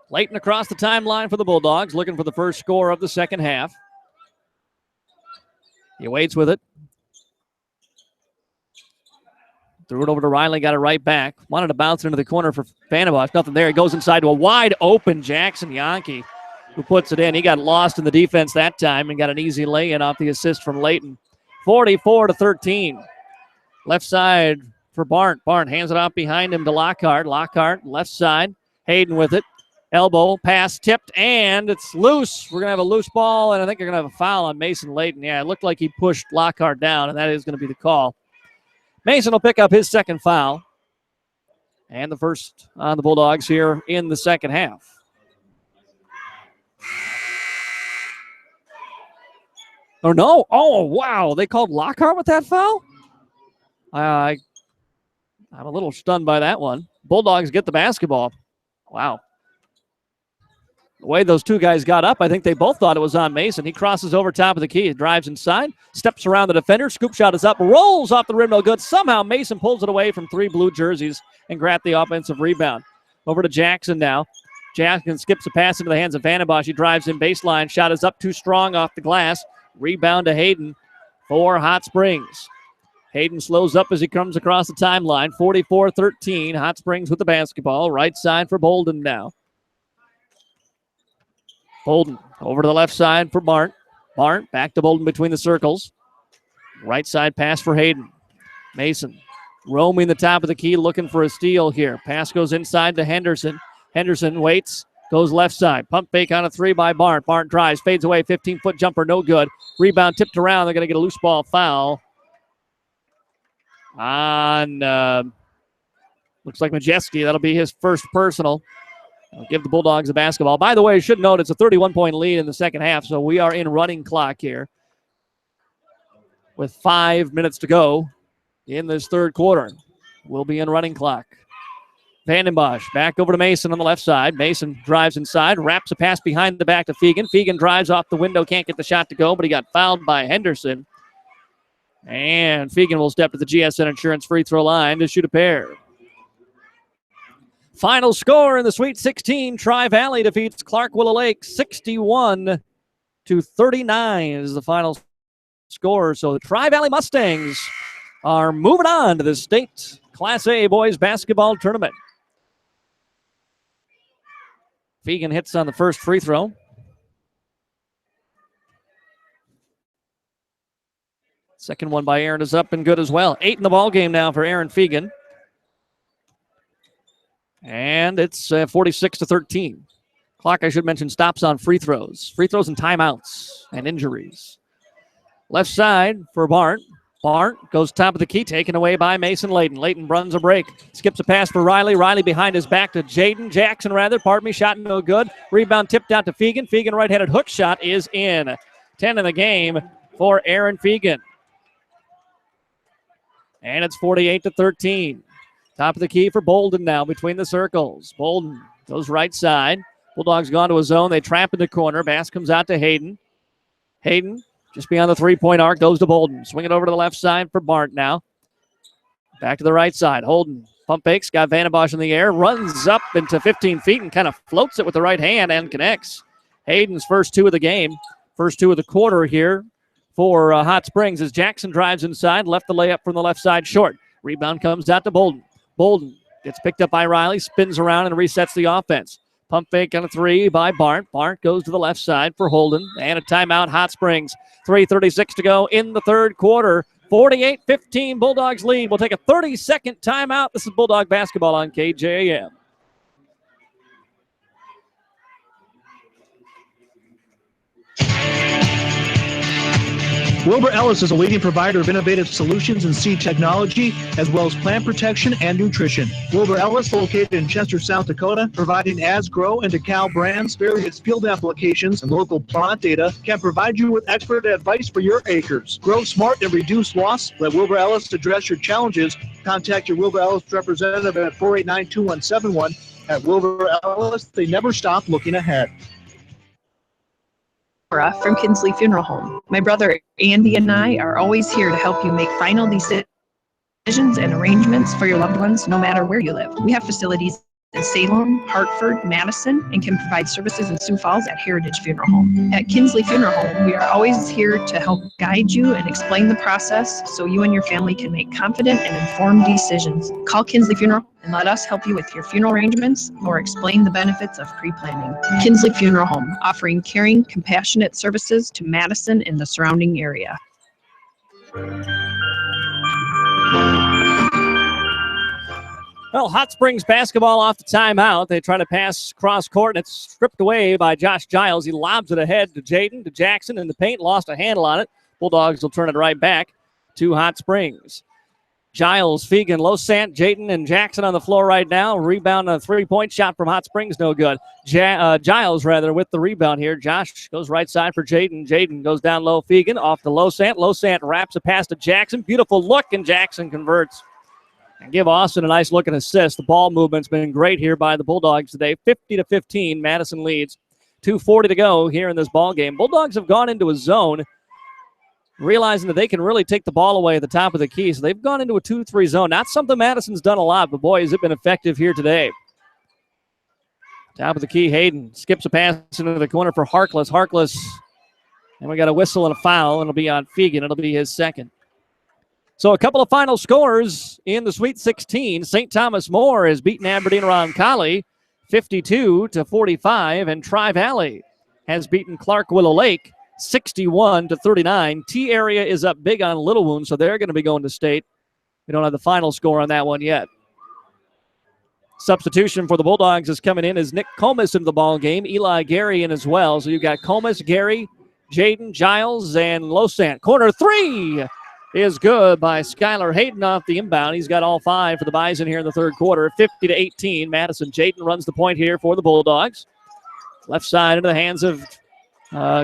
Layton across the timeline for the Bulldogs, looking for the first score of the second half. He waits with it. Threw it over to Riley, got it right back. Wanted to bounce it into the corner for Vanden Bosch. Nothing there. He goes inside to a wide open Jackson Yankee, who puts it in. He got lost in the defense that time and got an easy lay-in off the assist from Layton. 44-13. Left side for Barnt. Barnt hands it off behind him to Lockhart. Lockhart, left side. Hayden with it. Elbow, pass tipped, and it's loose. We're going to have a loose ball, and I think they're going to have a foul on Mason Layton. Yeah, it looked like he pushed Lockhart down, and that is going to be the call. Mason will pick up his second foul. And the first on the Bulldogs here in the second half. Oh, no. Oh, wow. They called Lockhart with that foul? I'm a little stunned by that one. Bulldogs get the basketball. Wow. The way those two guys got up, I think they both thought it was on Mason. He crosses over top of the key, drives inside, steps around the defender, scoop shot is up, rolls off the rim, no good. Somehow Mason pulls it away from 3 blue jerseys and grabbed the offensive rebound. Over to Jackson now. Jackson skips a pass into the hands of Vanden Bosch. He drives in baseline. Shot is up too strong off the glass. Rebound to Hayden for Hot Springs. Hayden slows up as he comes across the timeline. 44-13. Hot Springs with the basketball. Right side for Bolden now. Bolden over to the left side for Bart. Bart back to Bolden between the circles. Right side pass for Hayden. Mason roaming the top of the key, looking for a steal here. Pass goes inside to Henderson. Henderson waits, goes left side. Pump fake on a three by Bart. Bart drives, fades away, 15-foot jumper, no good. Rebound tipped around. They're going to get a loose ball foul on, looks like Majeski. That'll be his first personal. I'll give the Bulldogs the basketball. By the way, I should note it's a 31-point lead in the second half, so we are in running clock here with 5 minutes to go in this third quarter. We'll be in running clock. Vandenbosch back over to Mason on the left side. Mason drives inside, wraps a pass behind the back to Fegan. Fegan drives off the window, can't get the shot to go, but he got fouled by Henderson. And Fegan will step to the GSN Insurance free throw line to shoot a pair. Final score in the Sweet 16, Tri-Valley defeats Clark Willow Lake 61-39 is the final score. So the Tri-Valley Mustangs are moving on to the state Class A boys basketball tournament. Fegan hits on the first free throw. Second one by Aaron is up and good as well. 8 in the ball game now for Aaron Fegan. And it's 46-13. Clock, I should mention, stops on free throws. Free throws and timeouts and injuries. Left side for Bart. Bart goes top of the key, taken away by Mason Layton. Layton runs a break. Skips a pass for Riley. Riley behind his back to Jackson, pardon me. Shot no good. Rebound tipped out to Fegan. Fegan right-handed hook shot is in. 10 in the game for Aaron Fegan. And it's 48-13. Top of the key for Bolden now between the circles. Bolden goes right side. Bulldogs gone to a zone. They trap in the corner. Bass comes out to Hayden. Hayden just beyond the three-point arc goes to Bolden. Swing it over to the left side for Bart now. Back to the right side. Holden pump fakes. Got Vandenbosch in the air. Runs up into 15 feet and kind of floats it with the right hand and connects. Hayden's first 2 of the game. First 2 of the quarter here for Hot Springs as Jackson drives inside. Left the layup from the left side short. Rebound comes out to Bolden. Bolden gets picked up by Riley, spins around and resets the offense. Pump fake on a 3 by Bart. Bart goes to the left side for Holden. And a timeout, Hot Springs. 3:36 to go in the third quarter. 48-15, Bulldogs lead. We'll take a 30-second timeout. This is Bulldog basketball on KJAM. Wilbur Ellis is a leading provider of innovative solutions in seed technology, as well as plant protection and nutrition. Wilbur Ellis, located in Chester, South Dakota, providing As-Grow and DeKalb brands, various field applications, and local plant data, can provide you with expert advice for your acres. Grow smart and reduce loss. Let Wilbur Ellis address your challenges. Contact your Wilbur Ellis representative at 489-2171. At Wilbur Ellis, they never stop looking ahead. From Kinsley Funeral Home. My brother Andy and I are always here to help you make final decisions and arrangements for your loved ones, no matter where you live. We have facilities in Salem, Hartford, Madison, and can provide services in Sioux Falls at Heritage Funeral Home. At Kinsley Funeral Home, we are always here to help guide you and explain the process so you and your family can make confident and informed decisions. Call Kinsley Funeral and let us help you with your funeral arrangements or explain the benefits of pre-planning. Kinsley Funeral Home, offering caring, compassionate services to Madison and the surrounding area. Well, Hot Springs basketball off the timeout. They try to pass cross court, and it's stripped away by Josh Giles. He lobs it ahead to Jaden, to Jackson in the paint, lost a handle on it. Bulldogs will turn it right back to Hot Springs. Giles, Fegan, Losant, Jaden, and Jackson on the floor right now. Rebound on a three-point shot from Hot Springs, no good. Giles, with the rebound here. Josh goes right side for Jaden. Jaden goes down low, Fegan, off to Losant. Losant wraps a pass to Jackson. Beautiful look, and Jackson converts. And give Austin a nice look and assist. The ball movement's been great here by the Bulldogs today. 50-15, Madison leads. 2:40 to go here in this ball game. Bulldogs have gone into a zone, realizing that they can really take the ball away at the top of the key. So they've gone into a 2-3 zone. Not something Madison's done a lot, but boy, has it been effective here today. Top of the key, Hayden skips a pass into the corner for Harkless. Harkless, and we got a whistle and a foul, and it'll be on Fegan. It'll be his second. So a couple of final scores in the Sweet 16. St. Thomas More has beaten Aberdeen Roncalli 52-45, and Tri-Valley has beaten Clark Willow Lake 61-39. T area is up big on Little Wound, so they're going to be going to state. We don't have the final score on that one yet. Substitution for the Bulldogs is coming in as Nick Comas into the ball game. Eli Gary in as well. So you've got Comas, Gary, Jaden, Giles, and Losant. Corner three is good by Skylar Hayden off the inbound. He's got all 5 for the Bison here in the third quarter. 50-18. Madison. Jaden runs the point here for the Bulldogs. Left side into the hands of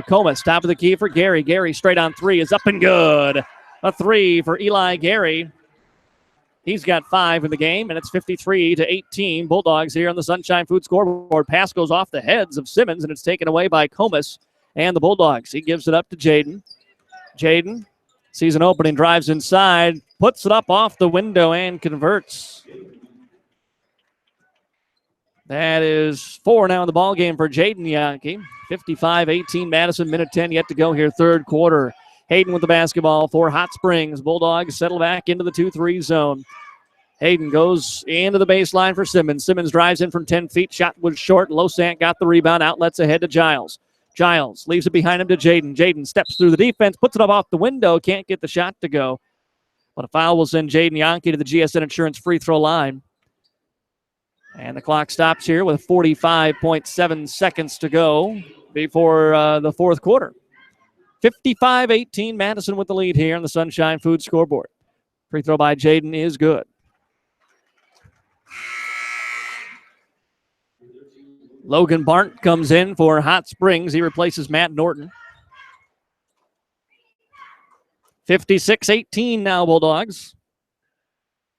Comas. Top of the key for Gary. Gary straight on 3 is up and good. A 3 for Eli Gary. He's got 5 in the game, and it's 53-18. Bulldogs here on the Sunshine Food scoreboard. Pass goes off the heads of Simmons, and it's taken away by Comas and the Bulldogs. He gives it up to Jaden. Jaden sees an opening, drives inside, puts it up off the window, and converts. That is 4 now in the ball game for Jaden Yankee. 55-18 Madison, minute 10 yet to go here, third quarter. Hayden with the basketball for Hot Springs. Bulldogs settle back into the 2-3 zone. Hayden goes into the baseline for Simmons. Simmons drives in from 10 feet. Shot was short. Losant got the rebound. Outlets ahead to Giles. Giles leaves it behind him to Jaden. Jaden steps through the defense, puts it up off the window. Can't get the shot to go. But a foul will send Jaden Yankee to the GSN Insurance free throw line. And the clock stops here with 45.7 seconds to go before the fourth quarter. 55-18, Madison with the lead here on the Sunshine Food scoreboard. Free throw by Jaden is good. Logan Barnt comes in for Hot Springs. He replaces Matt Norton. 56-18 now, Bulldogs.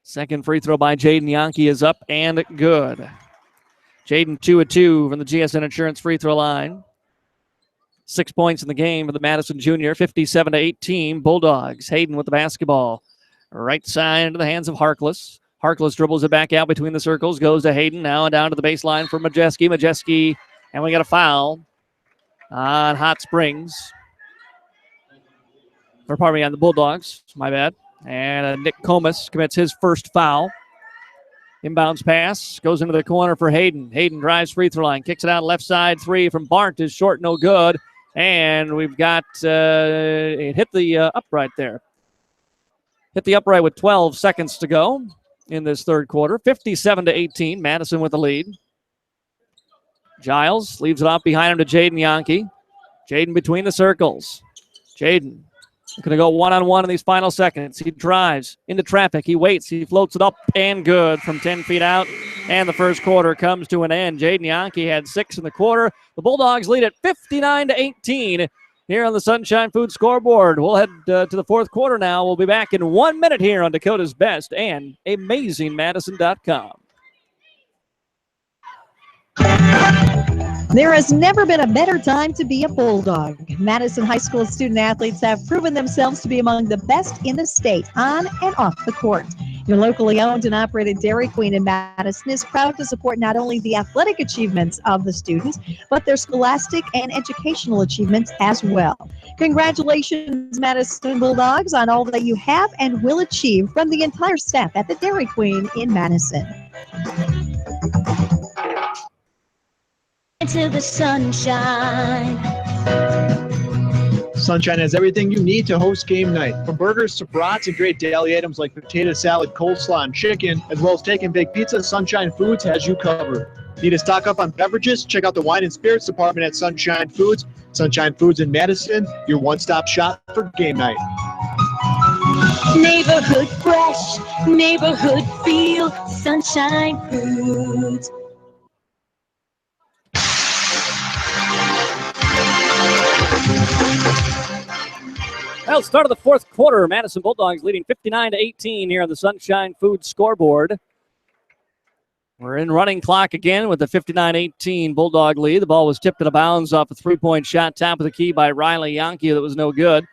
Second free throw by Jaden Yankee is up and good. Jaden 2 of 2 from the GSN Insurance free throw line. 6 points in the game for the Madison Junior. 57-18 Bulldogs. Hayden with the basketball. Right side into the hands of Harkless. Harkless dribbles it back out between the circles. Goes to Hayden. Now down to the baseline for Majeski. Majeski. And we got a foul on Hot Springs. Or pardon me, on the Bulldogs. My bad. And Nick Comas commits his first foul. Inbounds pass. Goes into the corner for Hayden. Hayden drives free throw line. Kicks it out left side. 3 from Barnt is short. No good. And we've got it hit the upright there. Hit the upright with 12 seconds to go in this third quarter. 57-18. Madison with the lead. Giles leaves it off behind him to Jaden Yankee. Jaden between the circles. Jaden going to go one-on-one in these final seconds. He drives into traffic. He waits. He floats it up and good from 10 feet out. And the first quarter comes to an end. Jaden Yankee had 6 in the quarter. The Bulldogs lead at 59-18 here on the Sunshine Food scoreboard. We'll head to the fourth quarter now. We'll be back in 1 minute here on Dakota's Best and AmazingMadison.com. There has never been a better time to be a Bulldog. Madison High School student athletes have proven themselves to be among the best in the state, on and off the court. Your locally owned and operated Dairy Queen in Madison is proud to support not only the athletic achievements of the students, but their scholastic and educational achievements as well. Congratulations, Madison Bulldogs, on all that you have and will achieve from the entire staff at the Dairy Queen in Madison. Into the sunshine. Sunshine has everything you need to host game night. From burgers to brats and great daily items like potato salad, coleslaw, and chicken, as well as take and bake pizza, Sunshine Foods has you covered. Need to stock up on beverages? Check out the wine and spirits department at Sunshine Foods. Sunshine Foods in Madison, your one-stop shop for game night. Neighborhood fresh, neighborhood feel, Sunshine Foods. Well, start of the fourth quarter, Madison Bulldogs leading 59-18 here on the Sunshine Food scoreboard. We're in running clock again with the 59-18 Bulldog lead. The ball was tipped out of bounds off a three-point shot, top of the key by Riley Yankee. That was no good.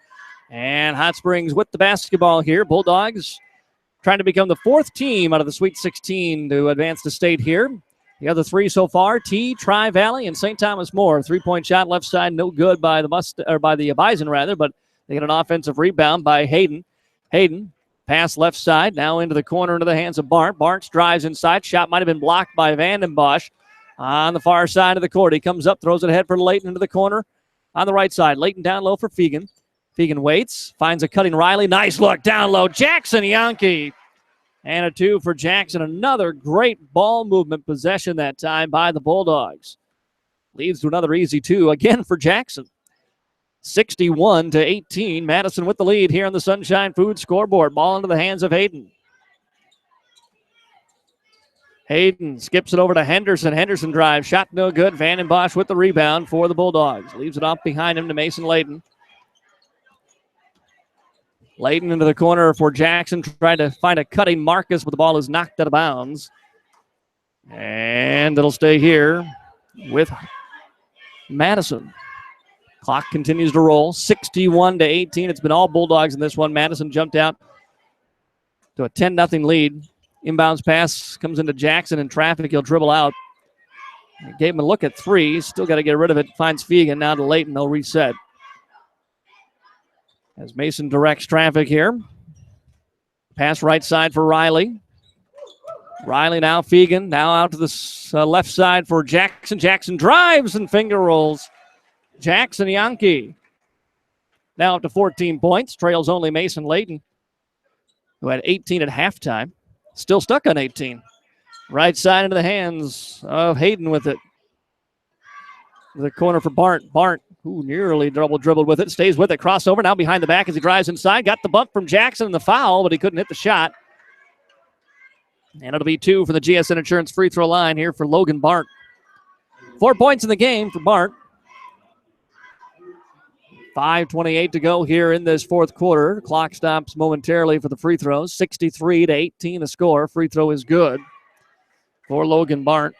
And Hot Springs with the basketball here. Bulldogs trying to become the fourth team out of the Sweet 16 to advance to state here. The other three so far, T, Tri-Valley, and St. Thomas More. Three-point shot left side, no good by the Bison rather, but they get an offensive rebound by Hayden. Hayden, pass left side, now into the corner into the hands of Barnt. Barnt drives inside. Shot might have been blocked by Vandenbosch. on the far side of the court. He comes up, throws it ahead for Layton into the corner on the right side. Layton down low for Fegan. Fegan waits, finds a cutting Riley. Nice look down low. Jackson Yankee. And a 2 for Jackson. Another great ball movement possession that time by the Bulldogs. Leads to another easy 2 again for Jackson. 61-18. Madison with the lead here on the Sunshine Foods scoreboard. Ball into the hands of Hayden. Hayden skips it over to Henderson. Henderson drives. Shot no good. Vanden Bosch with the rebound for the Bulldogs. Leaves it off behind him to Mason Layton. Layton into the corner for Jackson. Trying to find a cutting Marcus, but the ball is knocked out of bounds. And it'll stay here with Madison. Clock continues to roll. 61-18. It's been all Bulldogs in this one. Madison jumped out to a 10-0 lead. Inbounds pass comes into Jackson in traffic. He'll dribble out. Gave him a look at 3. Still got to get rid of it. Finds Fegan. Now to Layton. They'll reset. As Mason directs traffic here. Pass right side for Riley. Riley now Fegan. Now out to the left side for Jackson. Jackson drives and finger rolls. Jackson Yankee. Now up to 14 points. Trails only Mason Layton, who had 18 at halftime. Still stuck on 18. Right side into the hands of Hayden with it. The corner for Bart. Bart, who nearly dribbled with it, stays with it. Crossover now behind the back as he drives inside. Got the bump from Jackson and the foul, but he couldn't hit the shot. And it'll be 2 for the GSN Insurance free throw line here for Logan Bart. 4 points in the game for Bart. 5:28 to go here in this fourth quarter. Clock stops momentarily for the free throws. 63-18 the score. Free throw is good for Logan Bart.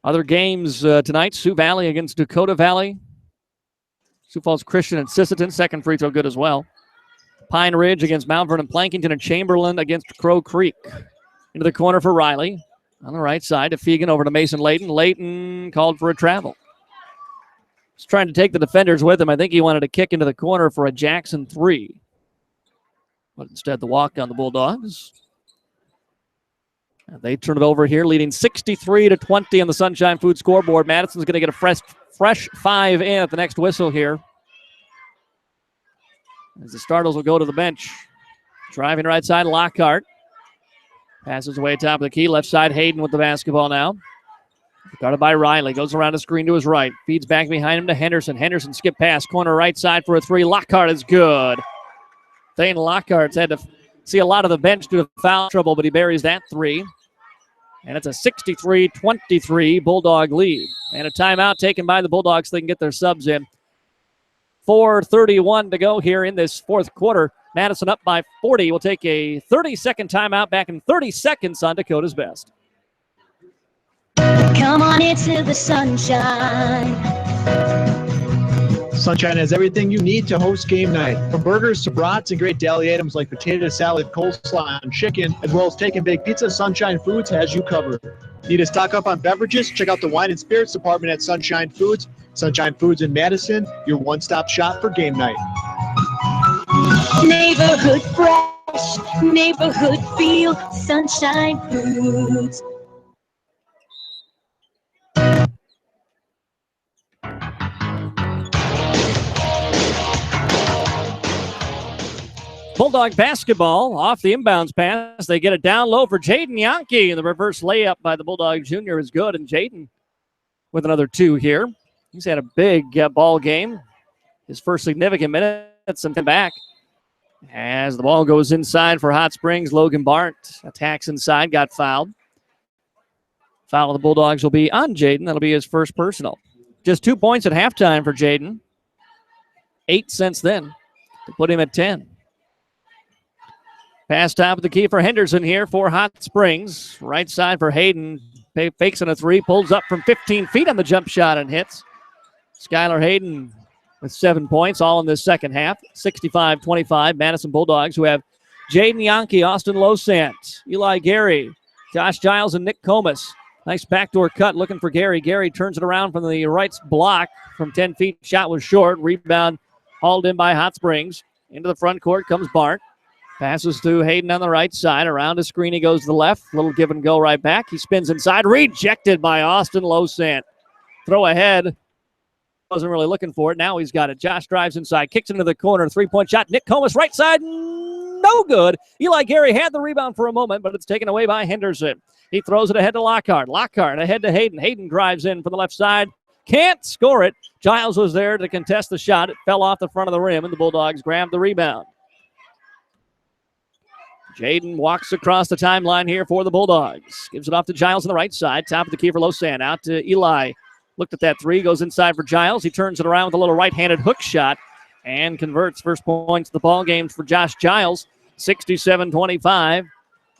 Other games tonight, Sioux Valley against Dakota Valley. Sioux Falls Christian and Sisseton, second free throw good as well. Pine Ridge against Mount Vernon Plankington, and Chamberlain against Crow Creek. Into the corner for Riley. On the right side to Fegan, over to Mason Layton. Layton called for a travel. He's trying to take the defenders with him. I think he wanted to kick into the corner for a Jackson 3. But instead the walk on the Bulldogs. And they turn it over here, leading 63-20 on the Sunshine Food scoreboard. Madison's going to get a fresh 5 in at the next whistle here. As the starters will go to the bench. Driving right side, Lockhart. Passes away top of the key. Left side, Hayden with the basketball now. Guarded by Riley. Goes around the screen to his right. Feeds back behind him to Henderson. Henderson skip pass. Corner right side for a 3. Lockhart is good. Thane Lockhart's had to see a lot of the bench due to foul trouble, but he buries that 3. And it's a 63-23 Bulldog lead. And a timeout taken by the Bulldogs so they can get their subs in. 4:31 to go here in this fourth quarter. Madison up by 40. We'll take a 30-second timeout. Back in 30 seconds on Dakota's Best. Come on into the sunshine. Sunshine has everything you need to host game night. From burgers to brats and great deli items like potato salad, coleslaw, and chicken, as well as take and bake pizza, Sunshine Foods has you covered. Need to stock up on beverages? Check out the wine and spirits department at Sunshine Foods. Sunshine Foods in Madison, your one-stop shop for game night. Neighborhood fresh, neighborhood feel, Sunshine Foods. Bulldog basketball off the inbounds pass. They get it down low for Jaden Yankee. The reverse layup by the Bulldog Jr. is good, and Jaden with another 2 here. He's had a big ball game. His first significant minutes and back. As the ball goes inside for Hot Springs, Logan Bart attacks inside, got fouled. Foul of the Bulldogs will be on Jaden. That'll be his first personal. Just 2 points at halftime for Jaden. 8 since then to put him at 10. Pass top of the key for Henderson here for Hot Springs. Right side for Hayden. Fakes on a 3. Pulls up from 15 feet on the jump shot and hits. Skylar Hayden with 7 points, all in this second half. 65-25. Madison Bulldogs, who have Jaden Yankee, Austin Losant, Eli Gary, Josh Giles, and Nick Comas. Nice backdoor cut looking for Gary. Gary turns it around from the right block from 10 feet. Shot was short. Rebound hauled in by Hot Springs. Into the front court comes Bart. Passes to Hayden on the right side. Around a screen, he goes to the left. Little give and go right back. He spins inside. Rejected by Austin Losant. Throw ahead. Wasn't really looking for it. Now he's got it. Josh drives inside. Kicks into the corner. Three-point shot. Nick Comas right side. No good. Eli Gary had the rebound for a moment, but it's taken away by Henderson. He throws it ahead to Lockhart. Lockhart ahead to Hayden. Hayden drives in from the left side. Can't score it. Giles was there to contest the shot. It fell off the front of the rim, and the Bulldogs grabbed the rebound. Jaden walks across the timeline here for the Bulldogs. Gives it off to Giles on the right side. Top of the key for Losant. Out to Eli. Looked at that three. Goes inside for Giles. He turns it around with a little right-handed hook shot and converts. First points of the ball game for Josh Giles. 67-25.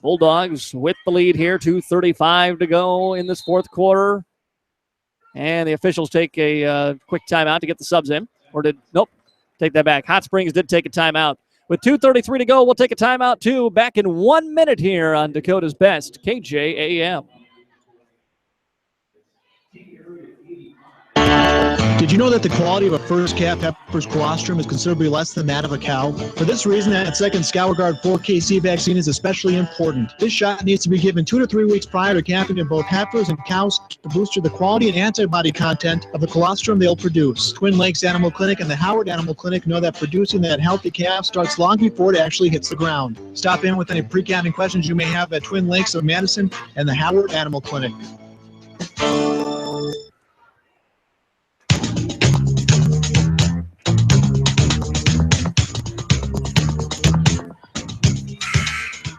Bulldogs with the lead here. 2:35 to go in this fourth quarter. And the officials take a quick timeout to get the subs in. Nope, take that back. Hot Springs did take a timeout. With 2:33 to go, we'll take a timeout too. Back in 1 minute here on Dakota's Best, KJAM. Did you know that the quality of a first calf heifer's colostrum is considerably less than that of a cow? For this reason, that second ScourGuard 4KC vaccine is especially important. This shot needs to be given 2 to 3 weeks prior to calving in both heifers and cows to boost the quality and antibody content of the colostrum they'll produce. Twin Lakes Animal Clinic and the Howard Animal Clinic know that producing that healthy calf starts long before it actually hits the ground. Stop in with any pre-calving questions you may have at Twin Lakes of Madison and the Howard Animal Clinic.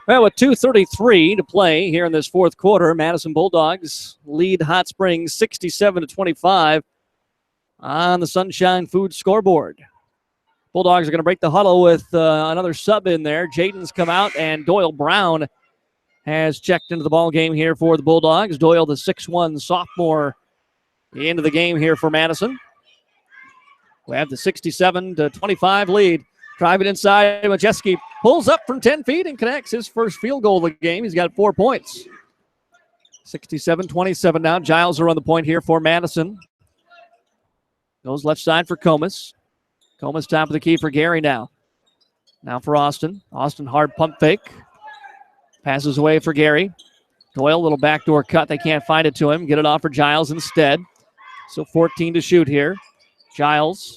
Well, with 2:33 to play here in this fourth quarter, Madison Bulldogs lead Hot Springs 67-25 on the Sunshine Food scoreboard. Bulldogs are going to break the huddle with another sub in there. Jaden's come out, and Doyle Brown has checked into the ball game here for the Bulldogs. Doyle, the 6'1 sophomore, into the game here for Madison. We have the 67-25 lead. Driving inside, Majeski pulls up from 10 feet and connects his first field goal of the game. He's got 4 points. 67-27 now. Giles are on the point here for Madison. Goes left side for Comas. Comas top of the key for Gary now. Now for Austin. Austin hard pump fake. Passes away for Gary. Doyle, little backdoor cut. They can't find it to him. Get it off for Giles instead. So 14 to shoot here. Giles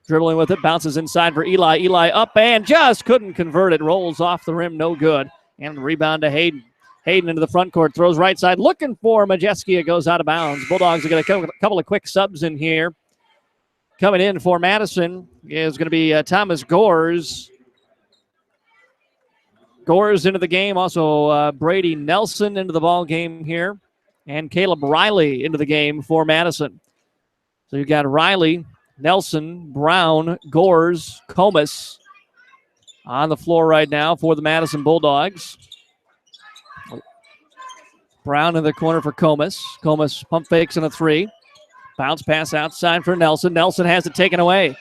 dribbling with it, bounces inside for Eli. Eli up and just couldn't convert it. Rolls off the rim, no good. And rebound to Hayden. Hayden into the front court, throws right side, looking for Majeski. It goes out of bounds. Bulldogs are going to a couple of quick subs in here. Coming in for Madison is going to be Thomas Gores. Gores into the game. Also Brady Nelson into the ball game here. And Caleb Riley into the game for Madison. So you've got Riley, Nelson, Brown, Gores, Comas on the floor right now for the Madison Bulldogs. Brown in the corner for Comas. Comas pump fakes in a three. Bounce pass outside for Nelson. Nelson has it taken away.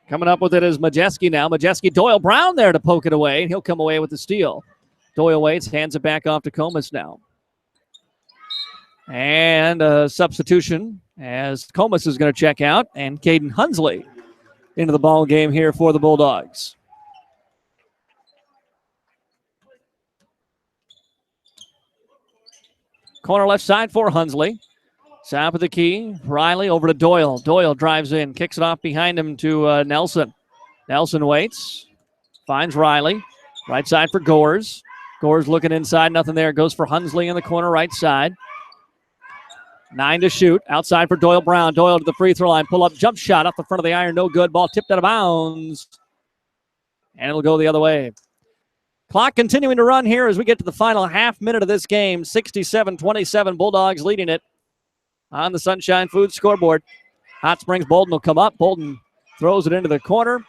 Coming up with it is Majeski now. Majeski, Doyle Brown there to poke it away, and he'll come away with the steal. Doyle waits, hands it back off to Comas now. And a substitution as Comas is going to check out, and Caden Hunsley into the ball game here for the Bulldogs. Corner left side for Hunsley. Top of the key, Riley over to Doyle. Doyle drives in, kicks it off behind him to Nelson. Nelson waits, finds Riley. Right side for Gores. Gores looking inside, nothing there. Goes for Hunsley in the corner right side. 9 to shoot. Outside for Doyle Brown. Doyle to the free throw line. Pull up jump shot off the front of the iron. No good. Ball tipped out of bounds. And it'll go the other way. Clock continuing to run here as we get to the final half minute of this game. 67-27. Bulldogs leading it on the Sunshine Food scoreboard. Hot Springs Bolden will come up. Bolden throws it into the corner.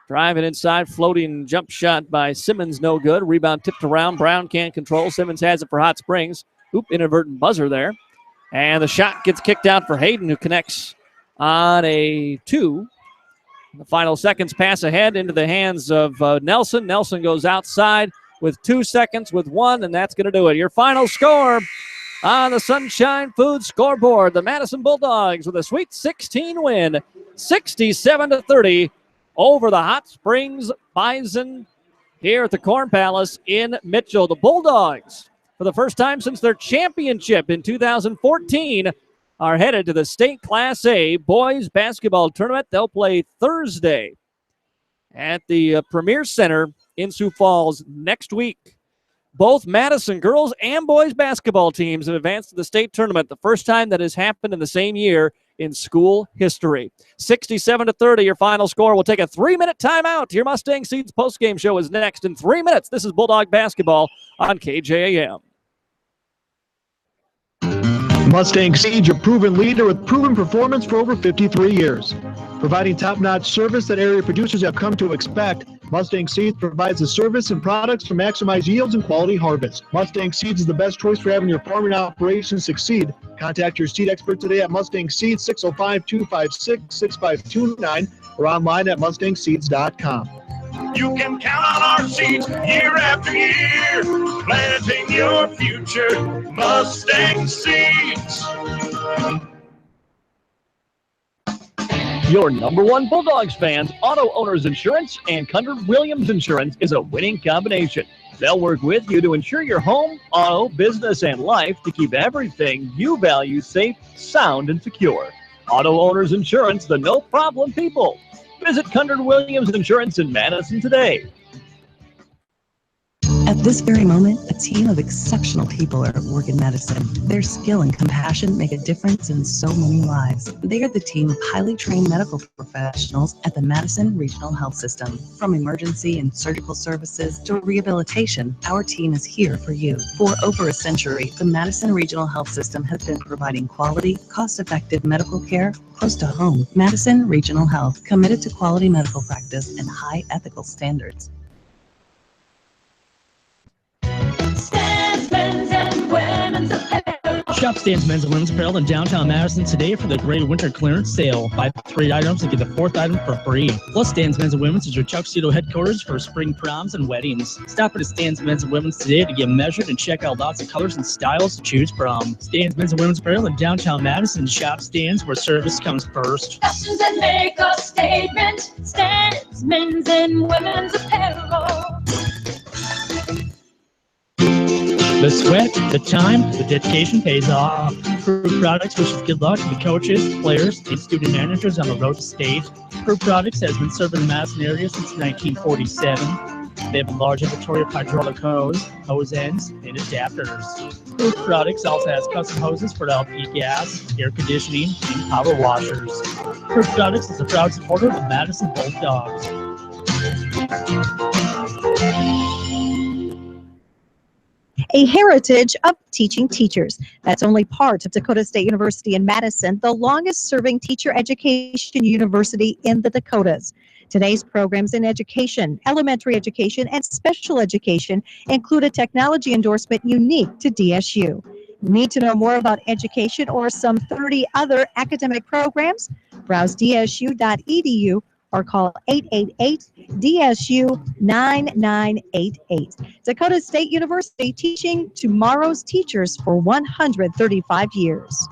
Driving inside. Floating jump shot by Simmons. No good. Rebound tipped around. Brown can't control. Simmons has it for Hot Springs. Oop, inadvertent buzzer there. And the shot gets kicked out for Hayden, who connects on a 2. The final seconds pass ahead into the hands of Nelson. Nelson goes outside with 2 seconds with 1, and that's going to do it. Your final score on the Sunshine Food scoreboard. The Madison Bulldogs with a Sweet 16 win, 67-30 over the Hot Springs Bison here at the Corn Palace in Mitchell. The Bulldogs, for the first time since their championship in 2014, are headed to the state Class A boys basketball tournament. They'll play Thursday at the Premier Center in Sioux Falls next week. Both Madison girls and boys basketball teams have advanced to the state tournament, the first time that has happened in the same year in school history. 67-30, your final score. We'll take a 3-minute timeout. Your Mustang Seeds postgame show is next in 3 minutes. This is Bulldog basketball on KJAM. Mustang Seeds, your proven leader with proven performance for over 53 years. Providing top-notch service that area producers have come to expect, Mustang Seeds provides the service and products to maximize yields and quality harvest. Mustang Seeds is the best choice for having your farming operations succeed. Contact your seed expert today at Mustang Seeds, 605-256-6529, or online at mustangseeds.com. You can count on our seeds year after year, planting your future. Mustang Seeds. Your number one Bulldogs fans, Auto Owners Insurance and Cunder-Williams Insurance is a winning combination. They'll work with you to insure your home, auto, business, and life to keep everything you value safe, sound, and secure. Auto Owners Insurance, the no-problem people. Visit Cunder-Williams Insurance in Madison today. At this very moment, a team of exceptional people are at work in Madison. Their skill and compassion make a difference in so many lives. They are the team of highly trained medical professionals at the Madison Regional Health System. From emergency and surgical services to rehabilitation, our team is here for you. For over a century, the Madison Regional Health System has been providing quality, cost-effective medical care close to home. Madison Regional Health, committed to quality medical practice and high ethical standards. Stands, men's and women's apparel. Shop Stands Men's and Women's Apparel in downtown Madison today for the great winter clearance sale. Buy 3 items and get the 4th item for free. Plus, Stands Men's and Women's is your tuxedo headquarters for spring proms and weddings. Stop at Stands Men's and Women's today to get measured and check out lots of colors and styles to choose from. Stands Men's and Women's Apparel in downtown Madison. Shop Stands, where service comes first. Fashions that make a statement. Stands Men's and Women's Apparel. The sweat, the time, the dedication pays off. Proof Products wishes good luck to the coaches, players, and student managers on the road to state. Proof Products has been serving the Madison area since 1947. They have a large inventory of hydraulic hose ends, and adapters. Proof Products also has custom hoses for LP gas, air conditioning, and power washers. Proof Products is a proud supporter of the Madison Bulldogs. A heritage of teaching teachers. That's only part of Dakota State University in Madison, the longest serving teacher education university in the Dakotas. Today's programs in education, elementary education, and special education include a technology endorsement unique to DSU. Need to know more about education or some 30 other academic programs? Browse dsu.edu or call 888-DSU-9988. Dakota State University, teaching tomorrow's teachers for 135 years.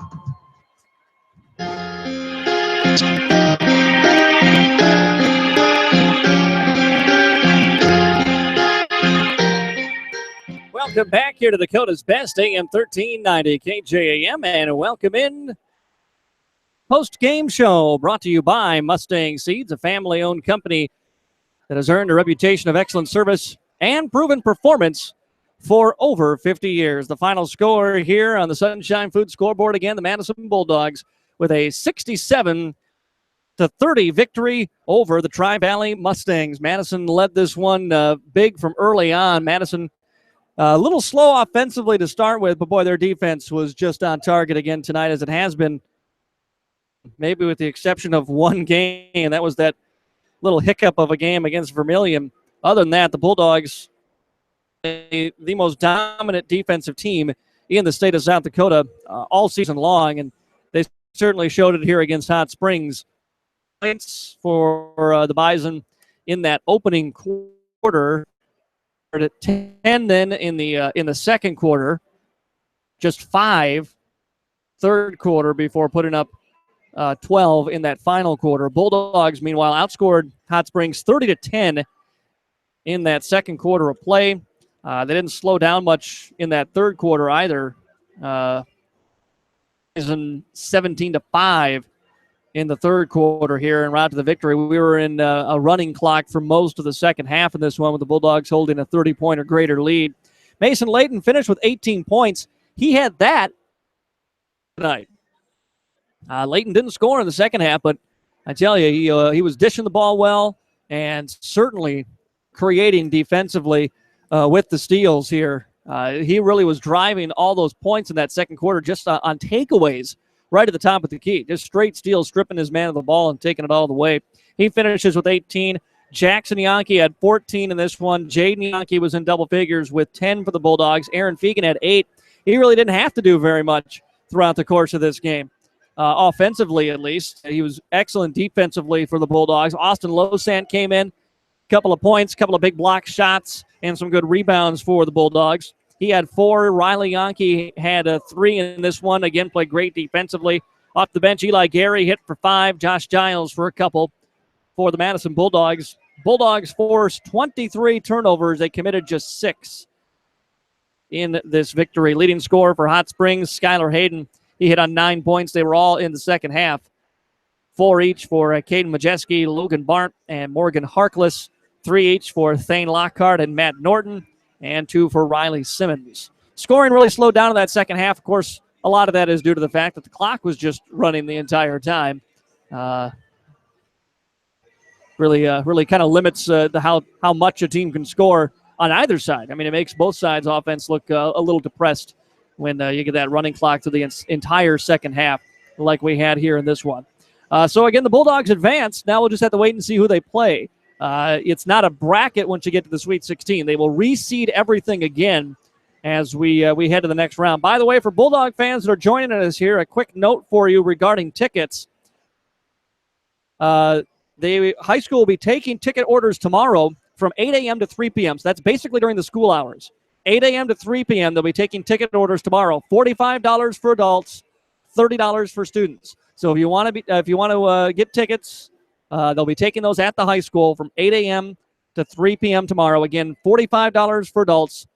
Welcome back here to Dakota's Best, AM 1390 KJAM, and welcome in Post-Game Show, brought to you by Mustang Seeds, a family-owned company that has earned a reputation of excellent service and proven performance for over 50 years. The final score here on the Sunshine Food scoreboard, again, the Madison Bulldogs with a 67-30 victory over the Tri-Valley Mustangs. Madison led this one big from early on. Madison a little slow offensively to start with, but boy, their defense was just on target again tonight, as it has been, maybe with the exception of one game, and that was that little hiccup of a game against Vermilion. Other than that, the Bulldogs, the most dominant defensive team in the state of South Dakota all season long, and they certainly showed it here against Hot Springs. Points for the Bison in that opening quarter. At 10 then in the second quarter, just 5 third quarter before putting up 12 in that final quarter. Bulldogs, meanwhile, outscored Hot Springs 30-10 in that second quarter of play. They didn't slow down much in that third quarter either. 17-5 in the third quarter here and route to the victory. We were in a running clock for most of the second half in this one with the Bulldogs holding a 30-point or greater lead. Mason Layton finished with 18 points. He had that tonight. Layton didn't score in the second half, but I tell you, he was dishing the ball well and certainly creating defensively with the steals here. He really was driving all those points in that second quarter just on takeaways right at the top of the key. Just straight steals, stripping his man of the ball and taking it all the way. He finishes with 18. Jackson Yankee had 14 in this one. Jaden Yankee was in double figures with 10 for the Bulldogs. Aaron Fegan had 8. He really didn't have to do very much throughout the course of this game. Offensively, at least. He was excellent defensively for the Bulldogs. Austin Losant came in. Couple of points, couple of big block shots, and some good rebounds for the Bulldogs. He had 4. Riley Yankee had 3 in this one. Again, played great defensively. Off the bench, Eli Gary hit for 5. Josh Giles for a couple for the Madison Bulldogs. Bulldogs forced 23 turnovers. They committed just 6 in this victory. Leading scorer for Hot Springs, Skylar Hayden. He hit on 9 points. They were all in the second half. 4 each for Caden Majeski, Logan Bart, and Morgan Harkless. 3 each for Thane Lockhart and Matt Norton, and 2 for Riley Simmons. Scoring really slowed down in that second half. Of course, a lot of that is due to the fact that the clock was just running the entire time. Really kind of limits how much a team can score on either side. I mean, it makes both sides' offense look a little depressed when you get that running clock to the entire second half like we had here in this one. So, again, the Bulldogs advance. Now we'll just have to wait and see who they play. It's not a bracket once you get to the Sweet 16. They will reseed everything again as we head to the next round. By the way, for Bulldog fans that are joining us here, a quick note for you regarding tickets. The high school will be taking ticket orders tomorrow from 8 a.m. to 3 p.m. So that's basically during the school hours. 8 a.m. to 3 p.m. They'll be taking ticket orders tomorrow. $45 for adults, $30 for students. So if you want to get tickets, they'll be taking those at the high school from 8 a.m. to 3 p.m. tomorrow. Again, $45 for adults,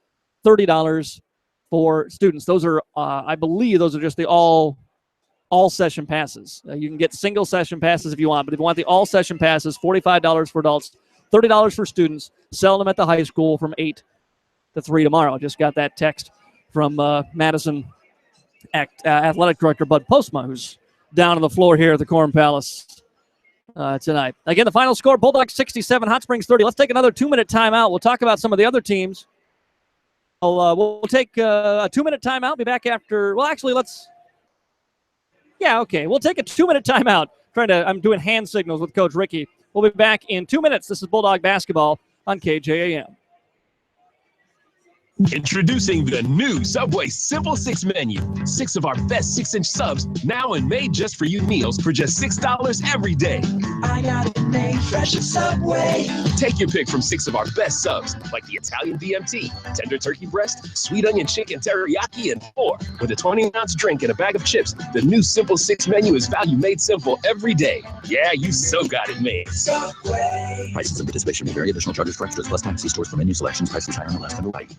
$30 for students. Those are, I believe, those are just the all session passes. You can get single session passes if you want, but if you want the all session passes, $45 for adults, $30 for students. Sell them at the high school from 8 to 3 tomorrow. I just got that text from Madison Athletic Director Bud Postma, who's down on the floor here at the Corn Palace tonight. Again, the final score, Bulldogs 67, Hot Springs 30. Let's take another 2-minute timeout. We'll talk about some of the other teams. We'll take a 2-minute timeout. Be back after, well, actually, we'll take a 2-minute timeout. I'm doing hand signals with Coach Rickey. We'll be back in 2 minutes. This is Bulldog Basketball on KJAM. Introducing the new Subway Simple 6 menu. 6 of our best 6-inch subs, now and made just for you meals for just $6 every day. I got it made fresh at Subway. Take your pick from 6 of our best subs, like the Italian BMT, tender turkey breast, sweet onion chicken teriyaki, and more. With a 20-ounce drink and a bag of chips, the new Simple 6 menu is value made simple every day. Yeah, you so got it made. Subway. Prices and participation may vary. Additional charges for extras plus tax. See stores for menu selections. Prices higher on the left and the right.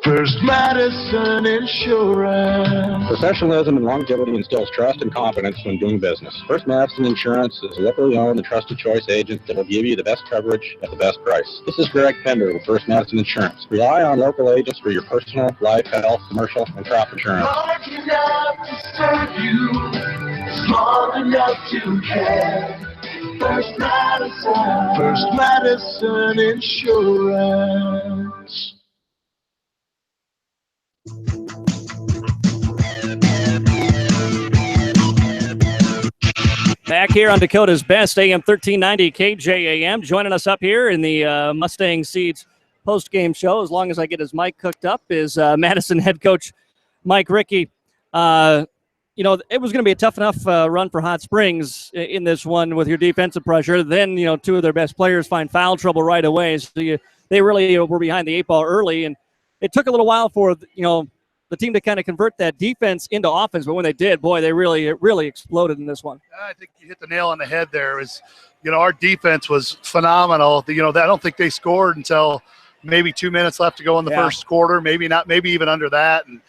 First Madison Insurance. Professionalism and longevity instills trust and confidence when doing business. First Madison Insurance is a locally owned and trusted choice agent that will give you the best coverage at the best price. This is Greg Pender with First Madison Insurance. Rely on local agents for your personal, life, health, commercial, and crop insurance. Smart enough to serve you, smart enough to care. First Madison. First Madison Insurance. Back here on Dakota's Best, AM 1390 KJAM. Joining us up here in the Mustang Seeds post-game show, as long as I get his mic cooked up, is Madison head coach Mike Rickey. It was going to be a tough enough run for Hot Springs in this one with your defensive pressure. Then, 2 of their best players find foul trouble right away. So they really were behind the 8 ball early, and it took a little while for, the team to kind of convert that defense into offense, but when they did, boy, it really exploded in this one. I think you hit the nail on the head there. Our defense was phenomenal. I don't think they scored until maybe 2 minutes left to go in the first quarter, maybe even under that. And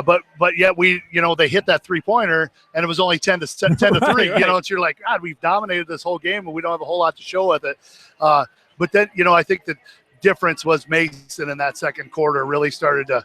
but yet they hit that 3-pointer and it was only 10 to 3. Right. So you're like, God, we've dominated this whole game and we don't have a whole lot to show with it. But then I think the difference was Mason in that second quarter really started to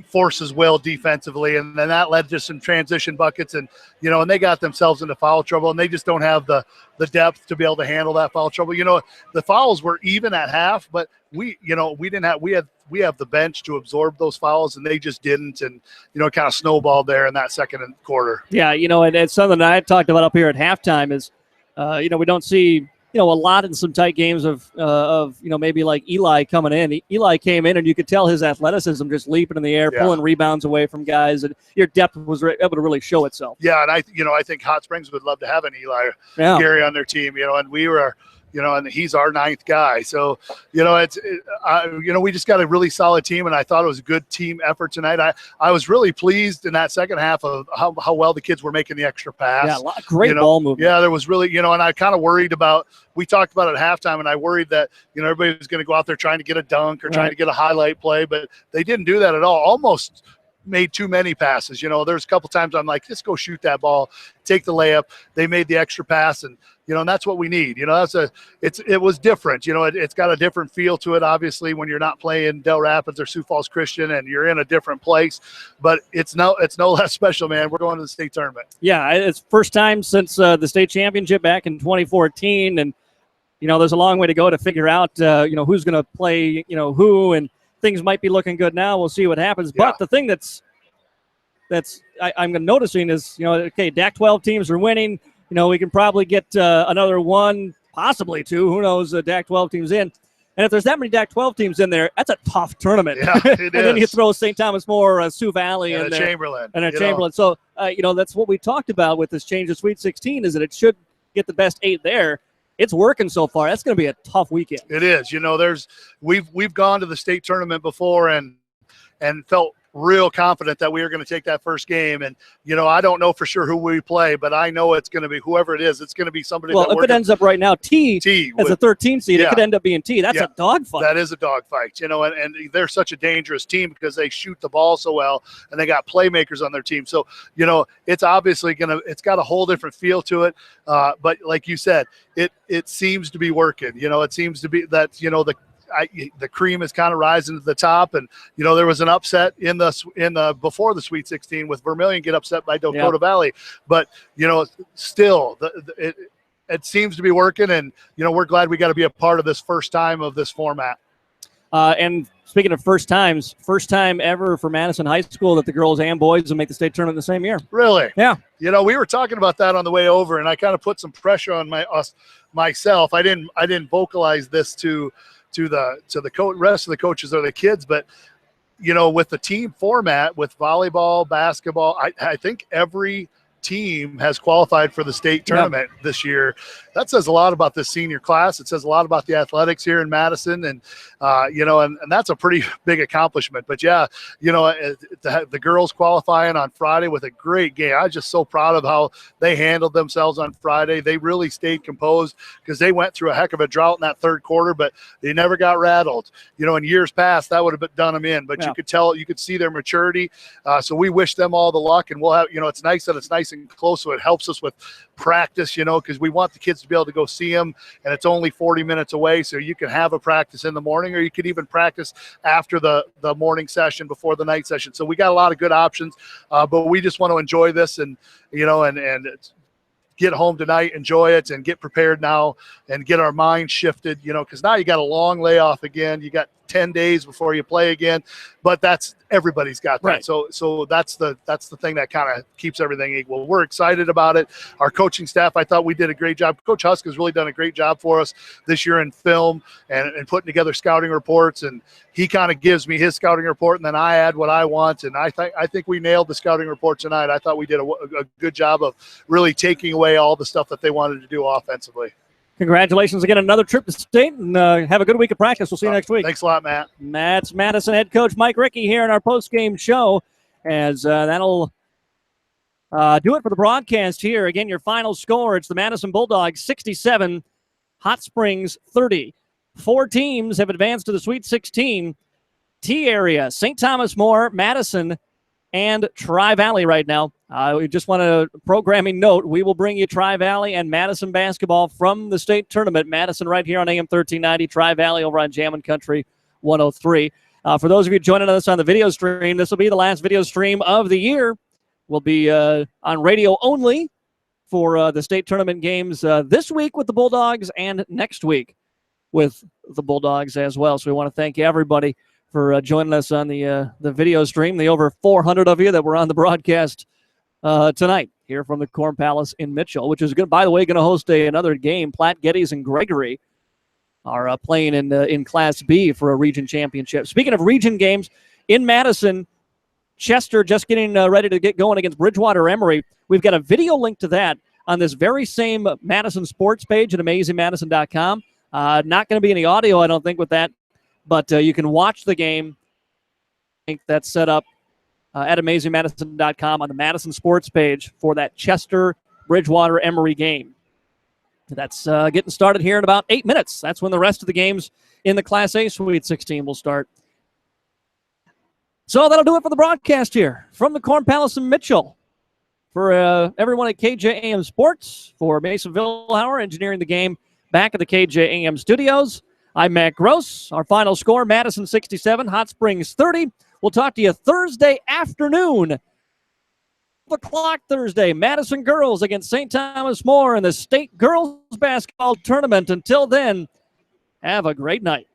force his will defensively, and then that led to some transition buckets, and and they got themselves into foul trouble, and they just don't have the depth to be able to handle that foul trouble. The fouls were even at half, but we have the bench to absorb those fouls, and they just didn't, and it kind of snowballed there in that second quarter. Yeah, and it's something that I talked about up here at halftime is, we don't see a lot in some tight games of maybe like Eli coming in. Eli came in, and you could tell his athleticism just leaping in the air, pulling rebounds away from guys, and your depth was able to really show itself. Yeah, and I think Hot Springs would love to have an Eli Gary on their team. And we were. And he's our 9th guy. So, we just got a really solid team, and I thought it was a good team effort tonight. I was really pleased in that second half of how well the kids were making the extra pass. Yeah, a lot of great ball movement. Yeah, there was really, and I kind of worried about, we talked about it at halftime, and I worried that, everybody was going to go out there trying to get a dunk or trying to get a highlight play, but they didn't do that at all. Almost made too many passes. There's a couple times I'm like, just go shoot that ball, take the layup. They made the extra pass, and and that's what we need. It was different. It's got a different feel to it, obviously, when you're not playing Del Rapids or Sioux Falls Christian and you're in a different place. But it's no less special, man. We're going to the state tournament. Yeah, it's first time since the state championship back in 2014, and there's a long way to go to figure out who's going to play who, and things might be looking good now. We'll see what happens. Yeah. But the thing I'm noticing is DAC 12 teams are winning. We can probably get another one, possibly two. Who knows? DAC 12 teams in. And if there's that many DAC 12 teams in there, that's a tough tournament. Yeah, it and then you throw St. Thomas More, Sioux Valley, and Chamberlain. And Chamberlain. So, that's what we talked about with this change of Sweet 16 is that it should get the best 8 there. It's working so far. That's going to be a tough weekend. It is. We've gone to the state tournament before and felt real confident that we were going to take that first game. And, I don't know for sure who we play, but I know it's going to be whoever it is. It's going to be somebody. Well, if it ends up right now, T as a 13 seed, it could end up being T. That's a dogfight. That is a dogfight, and they're such a dangerous team because they shoot the ball so well and they got playmakers on their team. So, it's obviously it's got a whole different feel to it. But like you said, it seems to be working. It seems to be that, the cream is kind of rising to the top, and there was an upset in the before the Sweet 16 with Vermilion get upset by Dakota Valley, but still it seems to be working, and we're glad we got to be a part of this first time of this format. And speaking of first time ever for Madison High School that the girls and boys will make the state tournament the same year. Really? Yeah. We were talking about that on the way over, and I kind of put some pressure on myself. I didn't vocalize this to the rest of the coaches or the kids, but with the team format with volleyball, basketball, I think every team has qualified for the state tournament this year. That says a lot about this senior class. It says a lot about the athletics here in Madison, and and that's a pretty big accomplishment. But the girls qualifying on Friday with a great game. I was just so proud of how they handled themselves on Friday. They really stayed composed because they went through a heck of a drought in that third quarter, but they never got rattled. In years past that would have done them in, but you could see their maturity. So we wish them all the luck, and we'll have it's nice that it's nice and close, so it helps us with practice, because we want the kids to be able to go see them, and it's only 40 minutes away, so you can have a practice in the morning, or you could even practice after the morning session before the night session. So we got a lot of good options, but we just want to enjoy this and get home tonight, enjoy it, and get prepared now and get our mind shifted, because now you got a long layoff again. You got 10 days before you play again, but everybody's got that. Right. So that's the thing that kind of keeps everything equal. We're excited about it. Our coaching staff, I thought we did a great job. Coach Husk has really done a great job for us this year in film and putting together scouting reports, and he kind of gives me his scouting report, and then I add what I want, and I think we nailed the scouting report tonight. I thought we did a good job of really taking away all the stuff that they wanted to do offensively. Congratulations again, another trip to state, and have a good week of practice. We'll see you next week. Thanks a lot, Matt. That's Madison head coach Mike Rickey here in our post-game show, as that'll do it for the broadcast here. Again, your final score, it's the Madison Bulldogs 67, Hot Springs 30. 4 teams have advanced to the Sweet 16. T area, St. Thomas More, Madison, and Tri-Valley right now. We just want a programming note. We will bring you Tri-Valley and Madison basketball from the state tournament. Madison right here on AM 1390, Tri-Valley over on Jammin' Country 103. For those of you joining us on the video stream, this will be the last video stream of the year. We'll be on radio only for the state tournament games this week with the Bulldogs and next week with the Bulldogs as well. So we want to thank everybody for joining us on the video stream, the over 400 of you that were on the broadcast tonight here from the Corn Palace in Mitchell, which is, by the way, going to host another game. Platte, Geddes, and Gregory are playing in Class B for a region championship. Speaking of region games, in Madison, Chester just getting ready to get going against Bridgewater Emory. We've got a video link to that on this very same Madison sports page at amazingmadison.com. Not going to be any audio, I don't think, with that, but you can watch the game. I think that's set up at amazingmadison.com on the Madison sports page for that Chester Bridgewater Emory game. That's getting started here in about 8 minutes. That's when the rest of the games in the Class A Sweet 16 will start. So that'll do it for the broadcast here from the Corn Palace in Mitchell. For everyone at KJAM Sports, for Mason Villhauer engineering the game back at the KJAM studios, I'm Matt Gross. Our final score, Madison 67, Hot Springs 30. We'll talk to you Thursday afternoon. 12 o'clock Thursday, Madison girls against St. Thomas More in the state girls basketball tournament. Until then, have a great night.